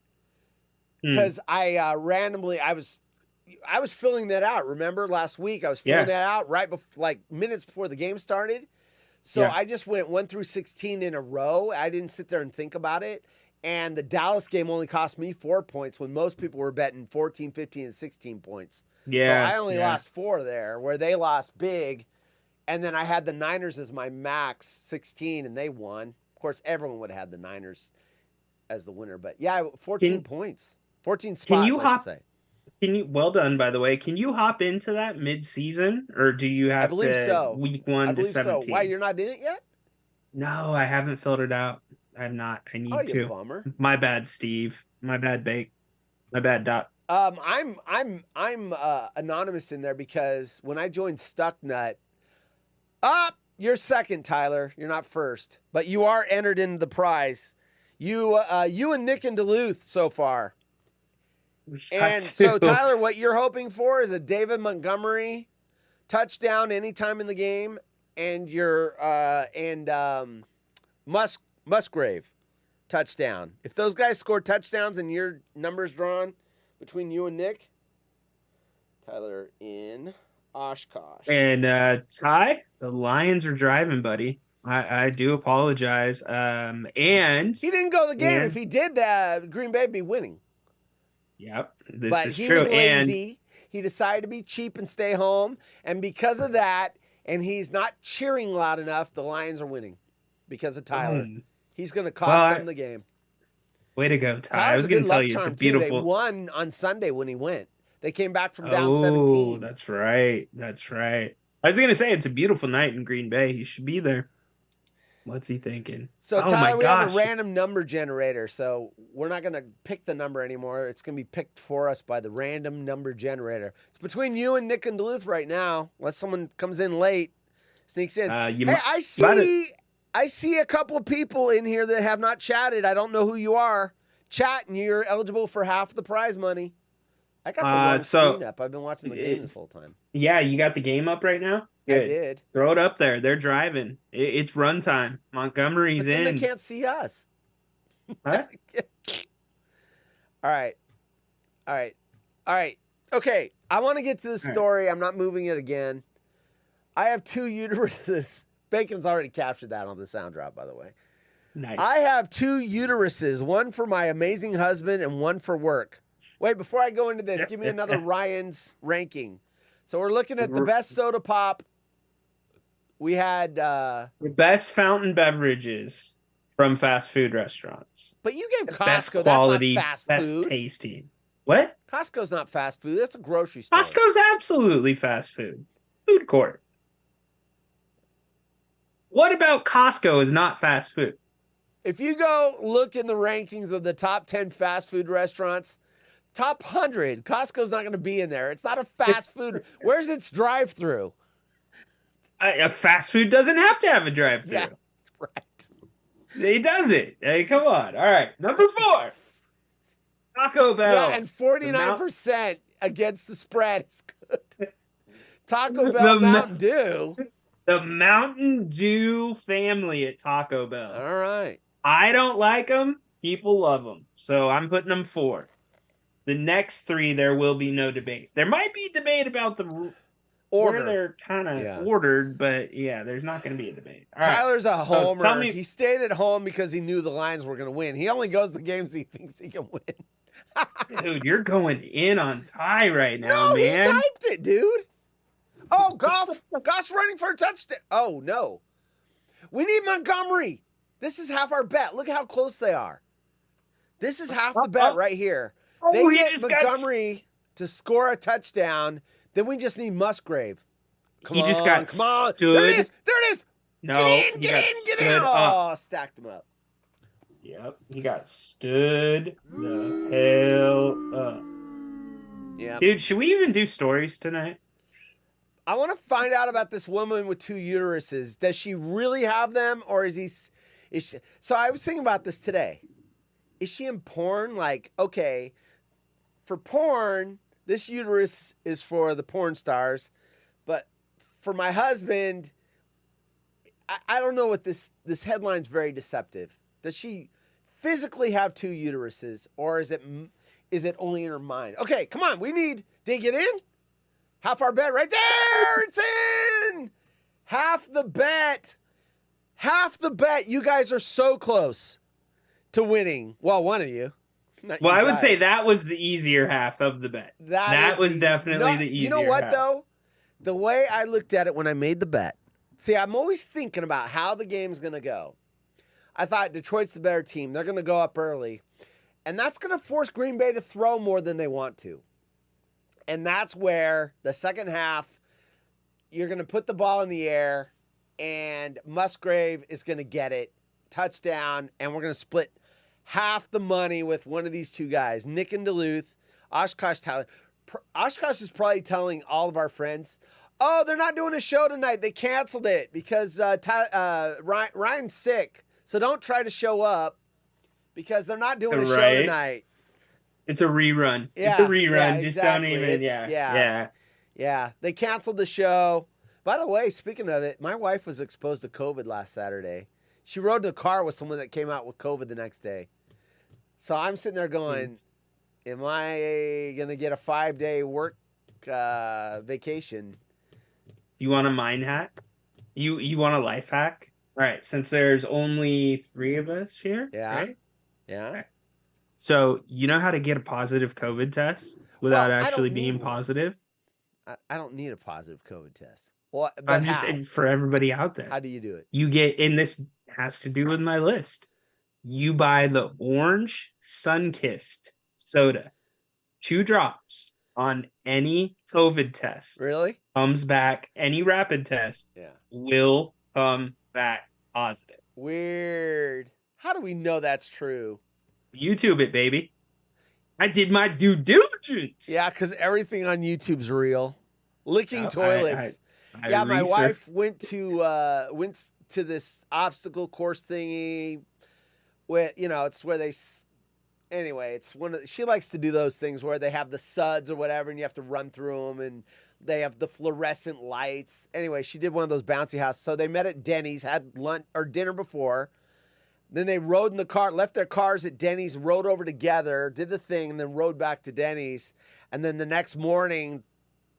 Because I randomly I was filling that out. Remember last week I was filling that out right before, like minutes before the game started. So I just went 1 through 16 in a row. I didn't sit there and think about it. And the Dallas game only cost me 4 points when most people were betting 14, 15, and 16 points. Yeah. So I only lost 4 there, where they lost big. And then I had the Niners as my max 16, and they won. Of course, everyone would have had the Niners as the winner. But yeah, 14 points. 14 spots, I should say. Well done, by the way. Can you hop into that mid-season, or do you have week 1 to 17? So. Why, you're not in it yet? No, I haven't filled it out. I'm not. I need to. Bummer. My bad, Steve. My bad, Bake. My bad, Doc. I'm anonymous in there because when I joined Stucknut, you're second, Tyler. You're not first, but you are entered into the prize. You and Nick in Duluth so far. And so, Tyler, what you're hoping for is a David Montgomery touchdown anytime in the game, and your Musgrave touchdown. If those guys score touchdowns and your number's drawn between you and Nick, Tyler in Oshkosh. And Ty, the Lions are driving, buddy. I do apologize. And he didn't go the game. If he did that, Green Bay would be winning. Yep, but he was lazy. He decided to be cheap and stay home. And because of that, and he's not cheering loud enough, the Lions are winning because of Tyler. He's going to cost them the game. Way to go, Ty. I was going to tell you, it's a beautiful. They won on Sunday when he went. They came back from down 17. That's right. I was going to say, it's a beautiful night in Green Bay. He should be there. What's he thinking? So, Tyler, we have a random number generator, so we're not going to pick the number anymore. It's going to be picked for us by the random number generator. It's between you and Nick and Duluth right now, unless someone comes in late, sneaks in. I see a couple of people in here that have not chatted. I don't know who you are. Chat, and you're eligible for half the prize money. I got the one screen up. I've been watching the game this whole time. Yeah, you got the game up right now? Good. I did. Throw it up there. They're driving. It's run time. Montgomery's in. They can't see us. Huh? All right. Okay, I want to get to the story. I'm not moving it again. I have 2 uteruses. Bacon's already captured that on the sound drop, by the way. Nice. I have 2 uteruses, one for my amazing husband and one for work. Wait, before I go into this, give me another Ryan's ranking. So we're looking at the best soda pop. We had the best fountain beverages from fast food restaurants. But you gave Costco. Best quality, that's not fast best food. tasting. What? Costco's not fast food. That's a grocery store. Costco's absolutely fast food. Food court. What about Costco is not fast food? If you go look in the rankings of the top 10 fast food restaurants, top 100, Costco's not going to be in there. It's not a fast food. Where's its drive-through? A fast food doesn't have to have a drive-through. Yeah, right. It doesn't. Hey, come on. All right. Number 4. Taco Bell. Yeah, and 49% against the spread is good. Taco Bell, Mountain Dew. The Mountain Dew family at Taco Bell. All right. I don't like them. People love them. So I'm putting them 4. The next 3, there will be no debate. There might be debate about the order. Where they're kind of ordered, but yeah, there's not going to be a debate. All Tyler's right. a homer. He stayed at home because he knew the Lions were going to win. He only goes to the games he thinks he can win. Dude, you're going in on Ty right now, man. No, he typed it, dude. Oh, Goff's running for a touchdown. Oh, no. We need Montgomery. This is half our bet. Look how close they are. This is half the bet right here. They get Montgomery to score a touchdown. Then we just need Musgrave. Come on. There it is. No, get in. Oh, stacked him up. Yep, he got stood the hell up. Yeah, dude, should we even do stories tonight? I want to find out about this woman with 2 uteruses. Does she really have them, or is she? So I was thinking about this today. Is she in porn? Like, okay, for porn, this uterus is for the porn stars, but for my husband, I don't know what this headline's very deceptive. Does she physically have 2 uteruses, or is it only in her mind? Okay, come on, did he get in? Half our bet right there, it's in! Half the bet. You guys are so close to winning. Well, one of you. Well, I would say that was the easier half of the bet. That was definitely the easier half. You know what, though? The way I looked at it when I made the bet, see, I'm always thinking about how the game's going to go. I thought Detroit's the better team. They're going to go up early. And that's going to force Green Bay to throw more than they want to. And that's where the second half, you're going to put the ball in the air, and Musgrave is going to get it, touchdown, and we're going to split half the money with one of these 2 guys, Nick in Duluth, Oshkosh Tyler. Oshkosh is probably telling all of our friends, oh, they're not doing a show tonight. They canceled it because Ryan's sick. So don't try to show up because they're not doing a show tonight. It's a rerun. Yeah, it's a rerun. Yeah, Just exactly. don't even. Yeah. They canceled the show. By the way, speaking of it, my wife was exposed to COVID last Saturday. She rode in a car with someone that came out with COVID the next day. So I'm sitting there going, am I going to get a 5-day work vacation? You want a mind hack? You want a life hack? All right, since there's only 3 of us here. Yeah. Right? Yeah. Okay. So you know how to get a positive COVID test without actually being positive? I don't need a positive COVID test. Well, but I'm just saying for everybody out there. How do you do it? You get, and this has to do with my list. You buy the orange Sunkissed soda, 2 drops on any COVID test. Really? Comes back, any rapid test will come back positive. Weird. How do we know that's true? YouTube it, baby. I did my due diligence. Yeah, because everything on YouTube's real. Licking toilets. I my wife went to this obstacle course thingy. Where it's where they. Anyway, it's she likes to do those things where they have the suds or whatever, and you have to run through them, and they have the fluorescent lights. Anyway, she did one of those bouncy houses. So they met at Denny's, had lunch or dinner before. Then they rode in the car, left their cars at Denny's, rode over together, did the thing, and then rode back to Denny's. And then the next morning,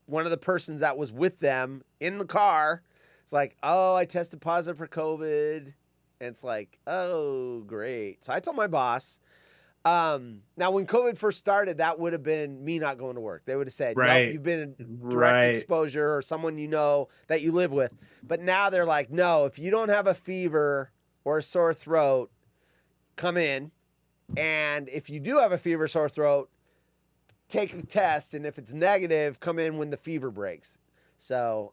one of the persons that was with them in the car, it's like, oh, I tested positive for COVID. And it's like, oh, great. So I told my boss. Now, when COVID first started, that would have been me not going to work. They would have said, Right. nope, you've been in direct exposure or someone you know that you live with. But now they're like, no, if you don't have a fever or a sore throat, come in. And if you do have a fever, sore throat, take a test. And if it's negative, come in when the fever breaks. So,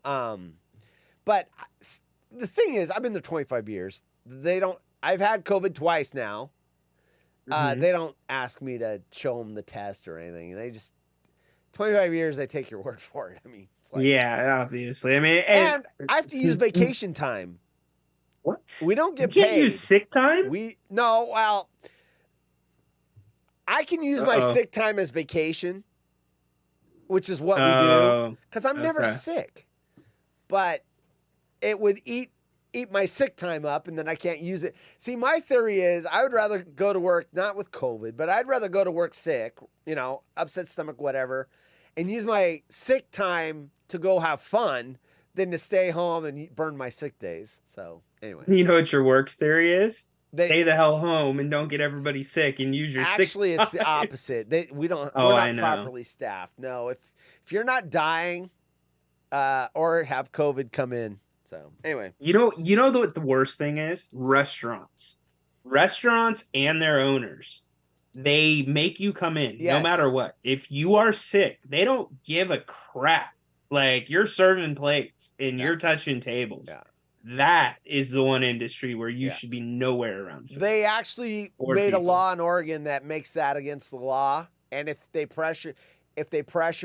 but the thing is, I've been there 25 years. I've had COVID twice now. They don't ask me to show them the test or anything. They just 25 years. They take your word for it. I mean, it's like, yeah, obviously. I mean, and I have to use vacation time. What? We don't get you can't paid. use sick time. Well, I can use my sick time as vacation, which is what we do because I'm never sick. But it would eat my sick time up, and then I can't use it. See, my theory is I would rather go to work, not with COVID, but I'd rather go to work sick, upset stomach, whatever, and use my sick time to go have fun than to stay home and burn my sick days. So anyway. You know what your work's theory is? Stay the hell home and don't get everybody sick and use your sick Actually, it's the opposite. We're not properly staffed. No, if you're not dying or have COVID, come in. So anyway, you know what the worst thing is? Restaurants and their owners, they make you come in no matter what. If you are sick, they don't give a crap. Like, you're serving plates and you're touching tables. Yeah. That is the one industry where you should be nowhere around. They actually made a law in Oregon that makes that against the law, and if they pressure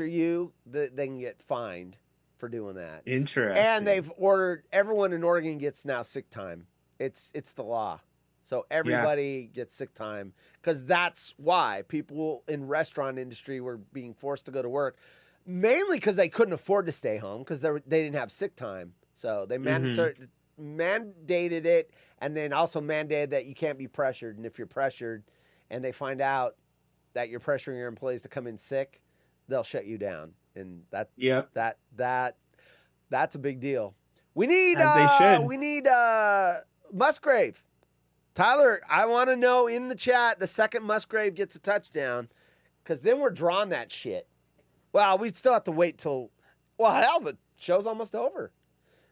you, they can get fined for doing that. Interesting. And they've ordered everyone in Oregon gets now sick time. It's the law. So everybody gets sick time because that's why people in restaurant industry were being forced to go to work, mainly because they couldn't afford to stay home because they didn't have sick time. So they mandated it, and then also mandated that you can't be pressured. And if you're pressured and they find out that you're pressuring your employees to come in sick, they'll shut you down. And that's a big deal. We need Musgrave. Tyler, I want to know in the chat the second Musgrave gets a touchdown, because then we're drawing that shit. Well, we still have to wait till, the show's almost over.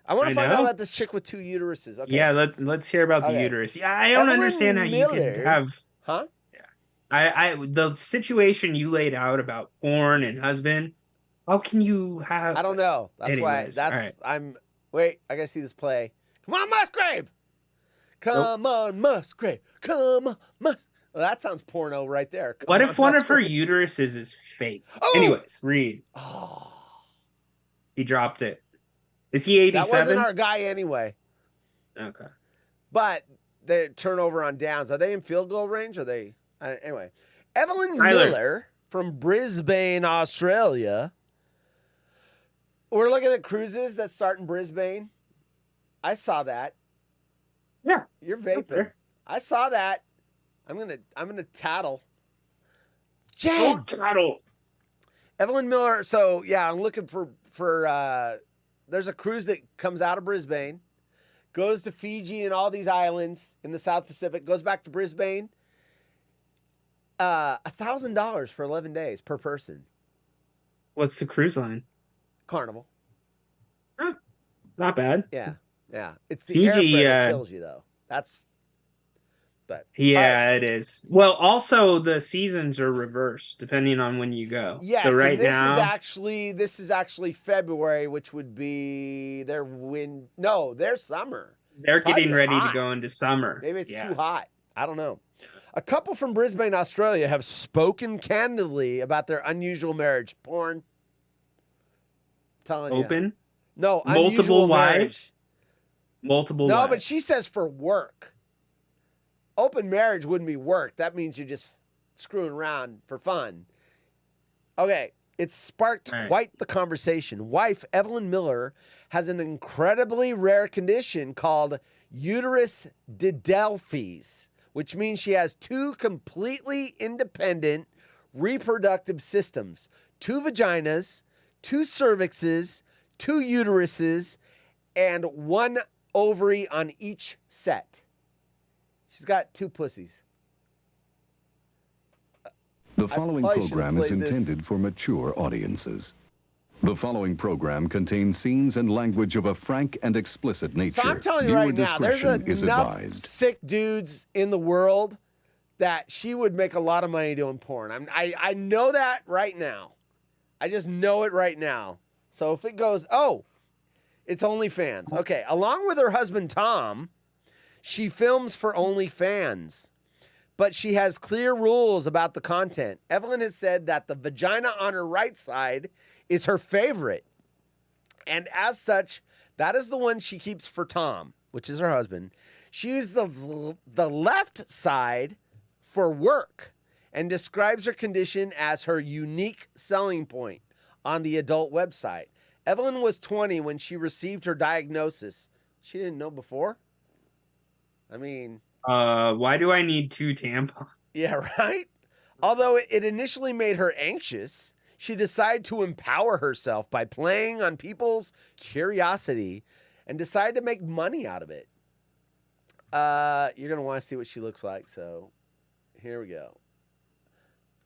I want to find out about this chick with 2 uteruses. Okay. Yeah, let's hear about the uterus. Yeah, I don't understand how you can have. Huh? Yeah. The situation you laid out about porn and husband. How can you have? I don't know. That's Anyways, why. right. Wait, I gotta see this play. Come on, Musgrave. Come on, Musgrave. Come on, Musgrave. Well, that sounds porno right there. What if one of her uteruses is fake? Oh! Anyways, read. Oh. He dropped it. Is he 87? That wasn't our guy anyway. Okay. But the turnover on downs, are they in field goal range? Are they? Anyway. Evelyn Miller from Brisbane, Australia. We're looking at cruises that start in Brisbane. I saw that. Yeah. You're vaping. Okay. I saw that. I'm gonna tattle. Don't tattle. Evelyn Miller. So yeah, I'm looking for there's a cruise that comes out of Brisbane, goes to Fiji and all these islands in the South Pacific, goes back to Brisbane. $1,000 for 11 days per person. What's the cruise line? Carnival. Huh. Not bad. Yeah. It's the Fiji, airfare that kills you, though. It is. Well, also the seasons are reversed depending on when you go. Yes, so this is actually February, which would be their summer. They're getting ready to go into summer. Maybe it's too hot. I don't know. A couple from Brisbane, Australia have spoken candidly about their unusual marriage. Porn. I'm telling you. Open? No, multiple wives. Marriage. Multiple No, wives. but she says for work. Open marriage wouldn't be work. That means you're just screwing around for fun. Okay, it sparked quite the conversation. Wife Evelyn Miller has an incredibly rare condition called uterus didelphes, which means she has 2 completely independent reproductive systems, 2 vaginas, 2 cervixes, 2 uteruses, and 1 ovary on each set. She's got 2 pussies. The following probably should've program is played this. intended for mature audiences. The following program contains scenes and language of a frank and explicit nature. So I'm telling you Viewer right now, there's discretion is enough advised. sick dudes in the world that she would make a lot of money doing porn. I know that right now. I just know it right now. So if it goes, oh, it's OnlyFans. Okay, along with her husband Tom, she films for OnlyFans, but she has clear rules about the content. Evelyn has said that the vagina on her right side is her favorite. And as such, that is the one she keeps for Tom, which is her husband. She uses the left side for work and describes her condition as her unique selling point on the adult website. Evelyn was 20 when she received her diagnosis. She didn't know before. I mean, why do I need 2 tampons? yeah, right? Although it initially made her anxious, she decided to empower herself by playing on people's curiosity and decided to make money out of it. You're going to want to see what she looks like, so here we go.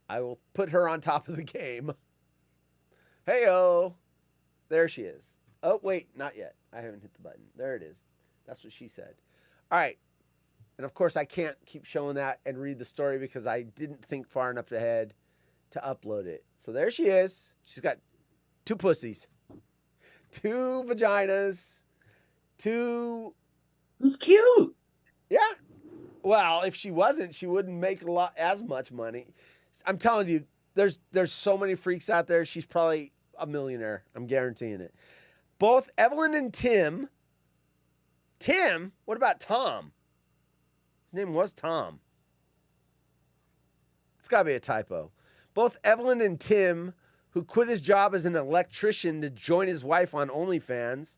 I will put her on top of the game. Hey-oh. There she is. Oh, wait, not yet. I haven't hit the button. There it is. That's what she said. All right. And of course, I can't keep showing that and read the story because I didn't think far enough ahead to upload it. So there she is. She's got 2 pussies, 2 vaginas, 2. Who's cute? Yeah. Well, if she wasn't, she wouldn't make as much money. I'm telling you, there's so many freaks out there. She's probably a millionaire. I'm guaranteeing it. Both Evelyn and Tim. Tim? What about Tom? His name was Tom. It's got to be a typo. Both Evelyn and Tim, who quit his job as an electrician to join his wife on OnlyFans,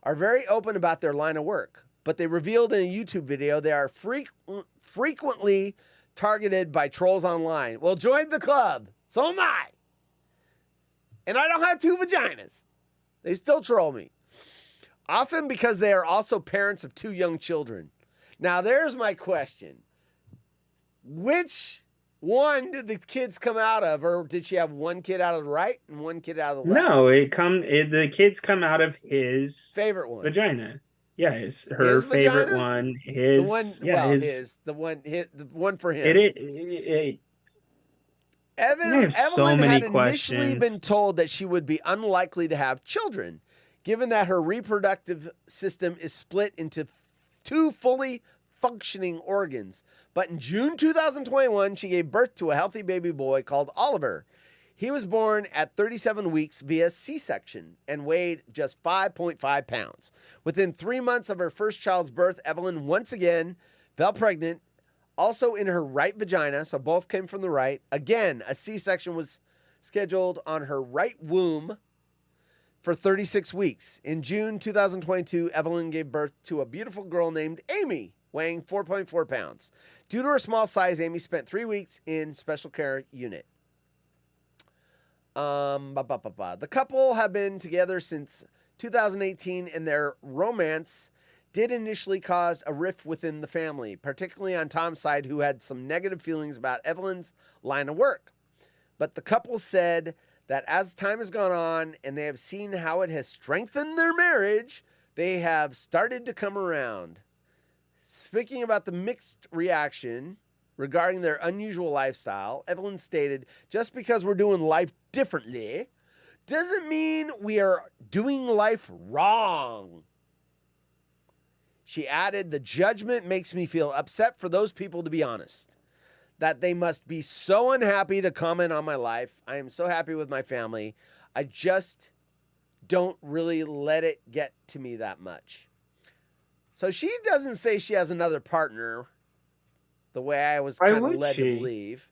are very open about their line of work. But they revealed in a YouTube video they are frequently targeted by trolls online. Well, join the club. So am I. And I don't have 2 vaginas. They still troll me. Often because they are also parents of 2 young children. Now, there's my question. Which one did the kids come out of? Or did she have 1 kid out of the right and 1 kid out of the left? No, the kids come out of his favorite one. Vagina. Yeah, it's her favorite vagina? one. His, the one, yeah, well, the one for him. Evelyn had initially been told that she would be unlikely to have children, given that her reproductive system is split into 2 fully functioning organs. But in June 2021, she gave birth to a healthy baby boy called Oliver. He was born at 37 weeks via C-section and weighed just 5.5 pounds. Within 3 months of her first child's birth, Evelyn once again fell pregnant, also in her right vagina, so both came from the right. Again, a C-section was scheduled on her right womb for 36 weeks. In June 2022, Evelyn gave birth to a beautiful girl named Amy, weighing 4.4 pounds. Due to her small size, Amy spent 3 weeks in special care unit. The couple have been together since 2018, and their romance did initially cause a rift within the family, particularly on Tom's side, who had some negative feelings about Evelyn's line of work. But the couple said that as time has gone on and they have seen how it has strengthened their marriage, they have started to come around. Speaking about the mixed reaction regarding their unusual lifestyle, Evelyn stated, "Just because we're doing life differently doesn't mean we are doing life wrong." She added, "The judgment makes me feel upset for those people, to be honest, that they must be so unhappy to comment on my life. I am so happy with my family. I just don't really let it get to me that much." So she doesn't say she has another partner the way I was kind of led to believe.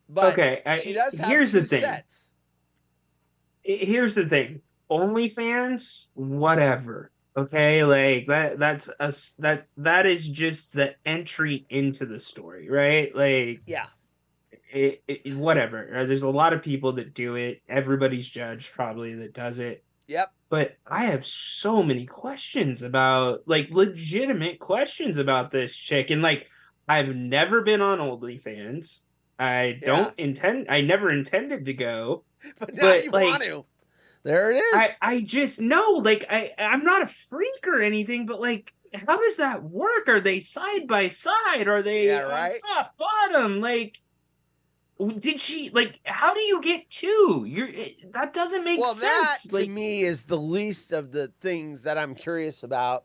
But okay, she does have here's 2 the thing. sets. Here's the thing. OnlyFans, whatever. Okay, like that is just the entry into the story, right? Like Yeah. whatever. There's a lot of people that do it. Everybody's judged probably that does it. Yep. But I have so many questions about, like, legitimate questions about this chick. And like, I've never been on OnlyFans. I never intended to go. But now But you like, want to. There it is. I just know, like, I'm not a freak or anything, but like, how does that work? Are they side by side? Are they on top, bottom? Like, did she, like, how do you get two? That doesn't make sense. That to like, me is the least of the things that I'm curious about,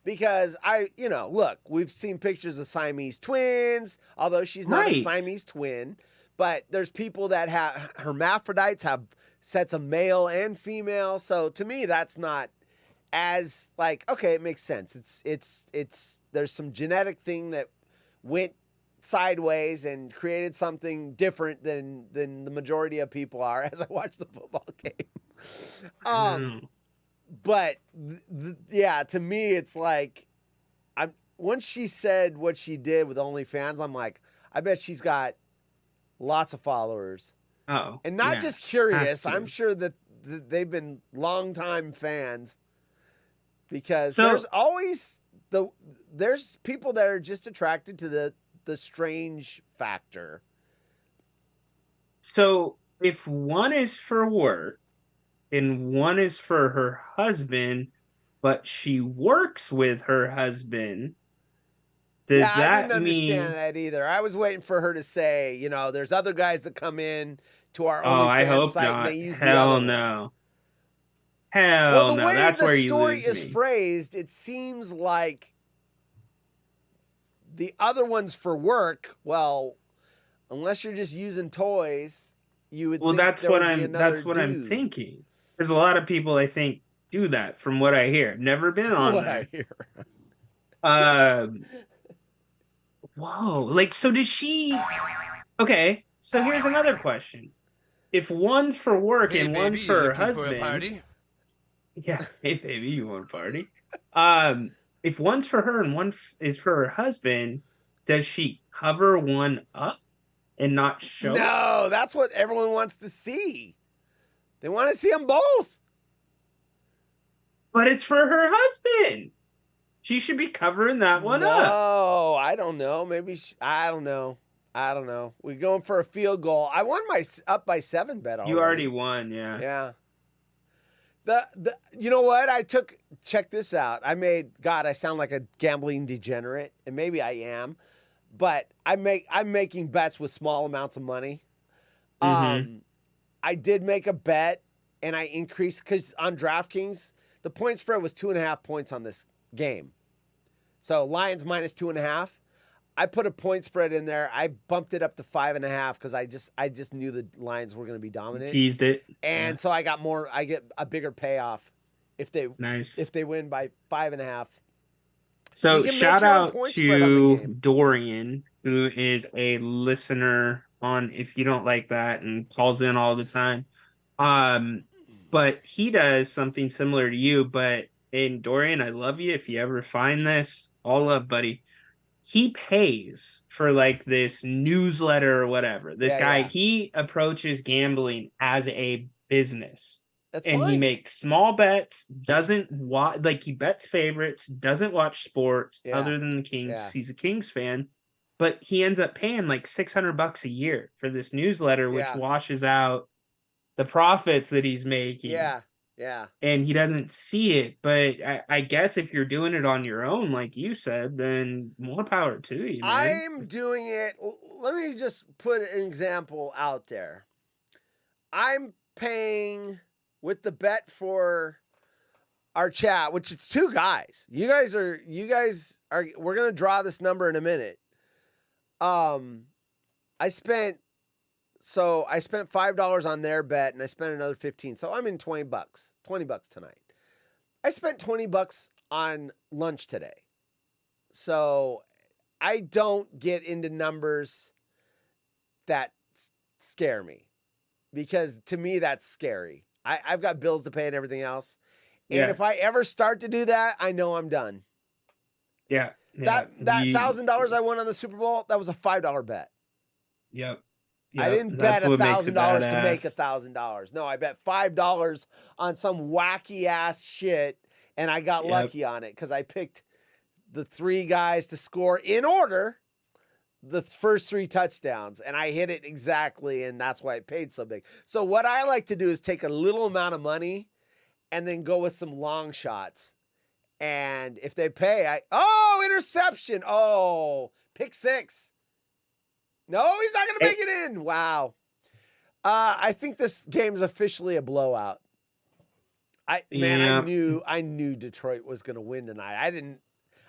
because look, we've seen pictures of Siamese twins, although she's not a Siamese twin, but there's people that have hermaphrodites, have sets of male and female. So to me, that's not as like, okay, it makes sense. It's there's some genetic thing that went sideways and created something different than the majority of people are, as I watch the football game. But yeah, to me, it's like, once she said what she did with OnlyFans, I'm like, I bet she's got lots of followers. Oh, and not just curious. I'm sure that they've been longtime fans, because there's always there's people that are just attracted to the strange factor. So if one is for work and one is for her husband, but she works with her husband, does that mean... I didn't understand that either. I was waiting for her to say, there's other guys that come in to our OnlyFans site and they use the other one. No. Hell no. That's where you lose me. Well, the way the story is phrased, it seems like the other one's for work. Well, unless you're just using toys, you would. Well, that's what I'm thinking. There's a lot of people I think do that, from what I hear. Never been on what there. I hear. Whoa. Like, so does she? Okay. So here's another question: if one's for work and one's for her husband, for a party? Yeah. Hey, baby, you want a party? If one's for her and one is for her husband, does she cover one up and not show? No, that's what everyone wants to see. They want to see them both. But it's for her husband. She should be covering that one up. No, I don't know. Maybe I don't know. We're going for a field goal. I won my up by 7 bet already. You already won, yeah. Yeah. You know what? Check this out. I sound like a gambling degenerate, and maybe I am, but I'm making bets with small amounts of money. I did make a bet, and I increased, because on DraftKings, the point spread was 2.5 points on this game. So Lions minus 2.5. I put a point spread in there. I bumped it up to 5.5 because I just knew the Lions were going to be dominant. Teased it, and so I get a bigger payoff if they win by 5.5. So shout out to Dorian, who is a listener on If You Don't Like That and calls in all the time. But he does something similar to you. And Dorian, I love you. If you ever find this, all love, buddy. He pays for like this newsletter or whatever. This guy, he approaches gambling as a business. That's and fine. He makes small bets, doesn't watch, like, he bets favorites, doesn't watch sports other than the Kings. Yeah. He's a Kings fan, but he ends up paying like $600 a year for this newsletter, which washes out the profits that he's making. Yeah. And he doesn't see it, but I guess if you're doing it on your own, like you said, then more power to you, man. I'm doing it. Let me just put an example out there. I'm paying with the bet for our chat, which it's 2 guys. You guys are, we're going to draw this number in a minute. I spent $5 on their bet and I spent another 15. So I'm in $20 tonight. I spent $20 on lunch today. So I don't get into numbers that scare me, because to me, that's scary. I've got bills to pay and everything else. And if I ever start to do that, I know I'm done. Yeah. That $1,000 I won on the Super Bowl, that was a $5 bet. Yep. I didn't bet $1,000 to make $1,000. No, I bet $5 on some wacky ass shit, and I got lucky on it because I picked the 3 guys to score in order the first 3 touchdowns, and I hit it exactly, and that's why it paid so big. So what I like to do is take a little amount of money and then go with some long shots. And if they pay, interception. Oh, pick 6. No, he's not going to make it in. Wow. I think this game's officially a blowout. I knew Detroit was going to win tonight.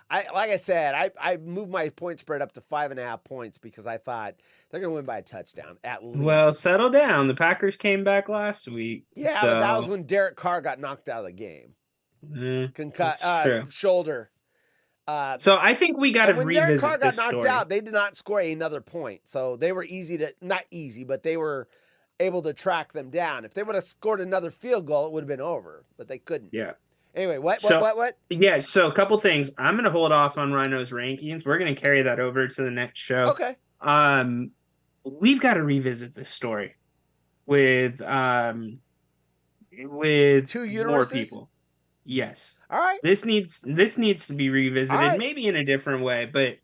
Like I said, I moved my point spread up to 5.5 points because I thought they're going to win by a touchdown at least. Well, settle down. The Packers came back last week. Yeah, but that was when Derek Carr got knocked out of the game. Shoulder. So I think we got to revisit Derek Carr got knocked story. out, they did not score another point. So they were not easy, but they were able to track them down. If they would have scored another field goal, it would have been over, but they couldn't. Yeah. Anyway, what? Yeah, so a couple things. I'm going to hold off on Rhino's rankings. We're going to carry that over to the next show. Okay. We've got to revisit this story with 2 uteruses? More people. Yes. All right. This needs to be revisited, maybe in a different way, but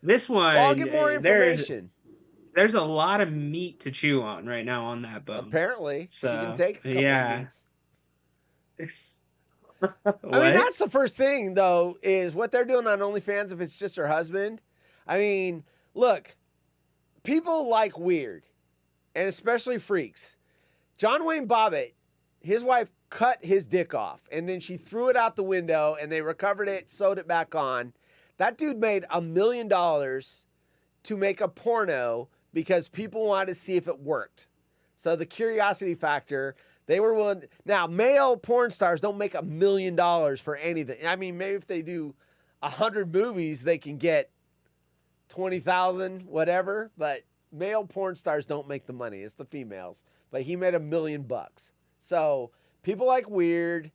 this one. Well, I'll get more information. There's a lot of meat to chew on right now on that bone. Apparently, so she can take a couple of meats. I mean, that's the first thing, though, is what they're doing on OnlyFans if it's just her husband. I mean, look, people like weird, and especially freaks. John Wayne Bobbitt, his wife cut his dick off, and then she threw it out the window, and they recovered it, sewed it back on. That dude made $1 million to make a porno because people wanted to see if it worked. So the curiosity factor, they were willing. Now, male porn stars don't make $1 million for anything. I mean, maybe if they do 100 movies, they can get 20,000, whatever. But male porn stars don't make the money. It's the females. But he made $1 million. So people like weird.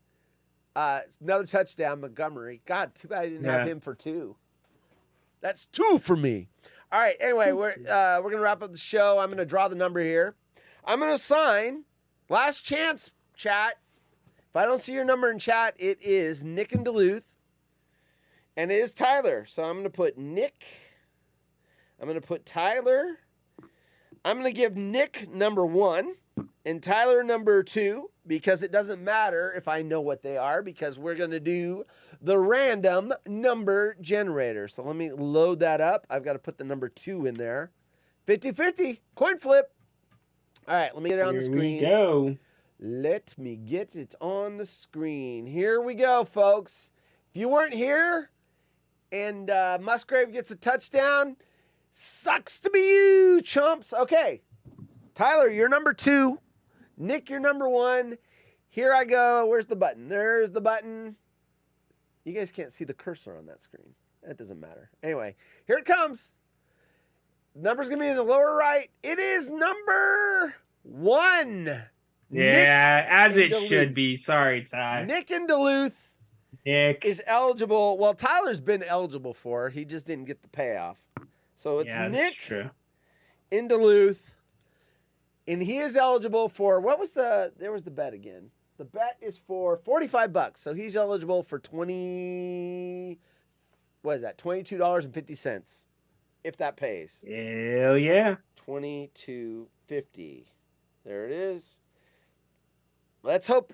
Another touchdown, Montgomery. God, too bad I didn't have him for 2. That's 2 for me. All right. Anyway, we're gonna wrap up the show. I'm gonna draw the number here. I'm gonna assign last chance chat. If I don't see your number in chat, it is Nick in Duluth, and it is Tyler. So I'm gonna put Nick. I'm gonna put Tyler. I'm gonna give Nick number 1 and Tyler number 2 because it doesn't matter if I know what they are because we're going to do the random number generator. So let me load that up. I've got to put the number 2 in there. 50-50, coin flip. All right, let me get it on the screen. Here we go. Let me get it on the screen. Here we go, folks. If you weren't here and Musgrave gets a touchdown, sucks to be you, chumps. Okay, Tyler, you're number 2. Nick, you're number 1. Here I go. Where's the button? There's the button. You guys can't see the cursor on that screen. That doesn't matter. Anyway, here it comes. Number's going to be in the lower right. It is number 1. Yeah, as it should be. Sorry, Ty. Nick in Duluth. Nick is eligible. Well, Tyler's been eligible for. He just didn't get the payoff. So it's Nick in Duluth. And he is eligible for, there was the bet again. The bet is for $45. So he's eligible for $22.50. If that pays. Hell yeah. $22.50. There it is. Let's hope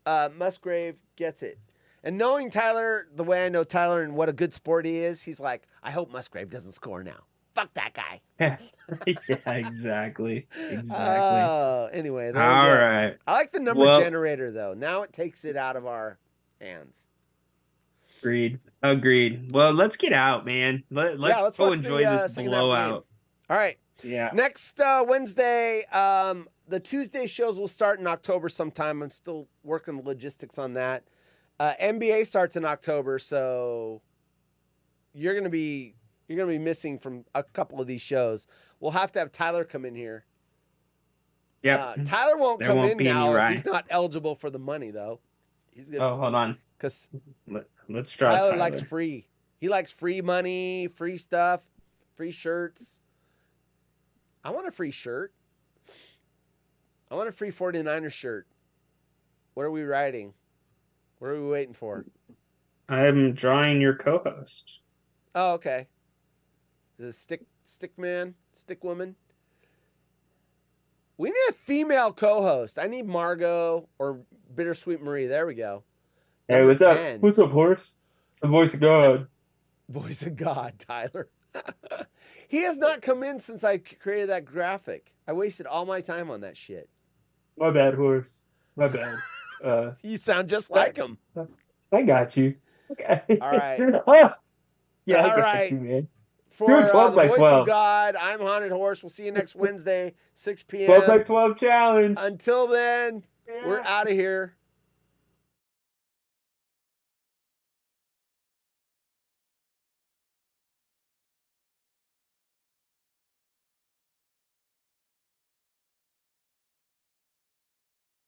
Musgrave gets it. And knowing Tyler the way I know Tyler and what a good sport he is, he's like, I hope Musgrave doesn't score now. Fuck that guy. Yeah, exactly. Anyway. All right. I like the number generator, though. Now it takes it out of our hands. Agreed. Well, let's get out, man. Let's go enjoy this blowout. All right. Yeah. Next Wednesday, the Tuesday shows will start in October sometime. I'm still working the logistics on that. NBA starts in October, so you're gonna be missing from a couple of these shows. We'll have to have Tyler come in here. Yeah. Tyler won't come in now if he's not eligible for the money, though. He's gonna. Oh, hold on. Because Let's draw Tyler Tyler. likes free. He likes free money, free stuff, free shirts. I want a free shirt. I want a free 49er shirt. What are we writing? What are we waiting for? I'm drawing your co-host. Oh, okay. The stick man, stick woman. We need a female co-host. I need Margot or Bittersweet Marie. There we go. Hey, Number what's up? 10. What's up, horse? It's the voice of God. Voice of God, Tyler. He has not come in since I created that graphic. I wasted all my time on that shit. My bad, horse. My bad. You sound just like him. I got you. Okay. All right. Yeah, All I got right. you, man. For You're 12 the by Voice 12. of God, I'm Haunted Horse. We'll see you next Wednesday, 6 p.m. 12 by 12 challenge. Until then, we're out of here.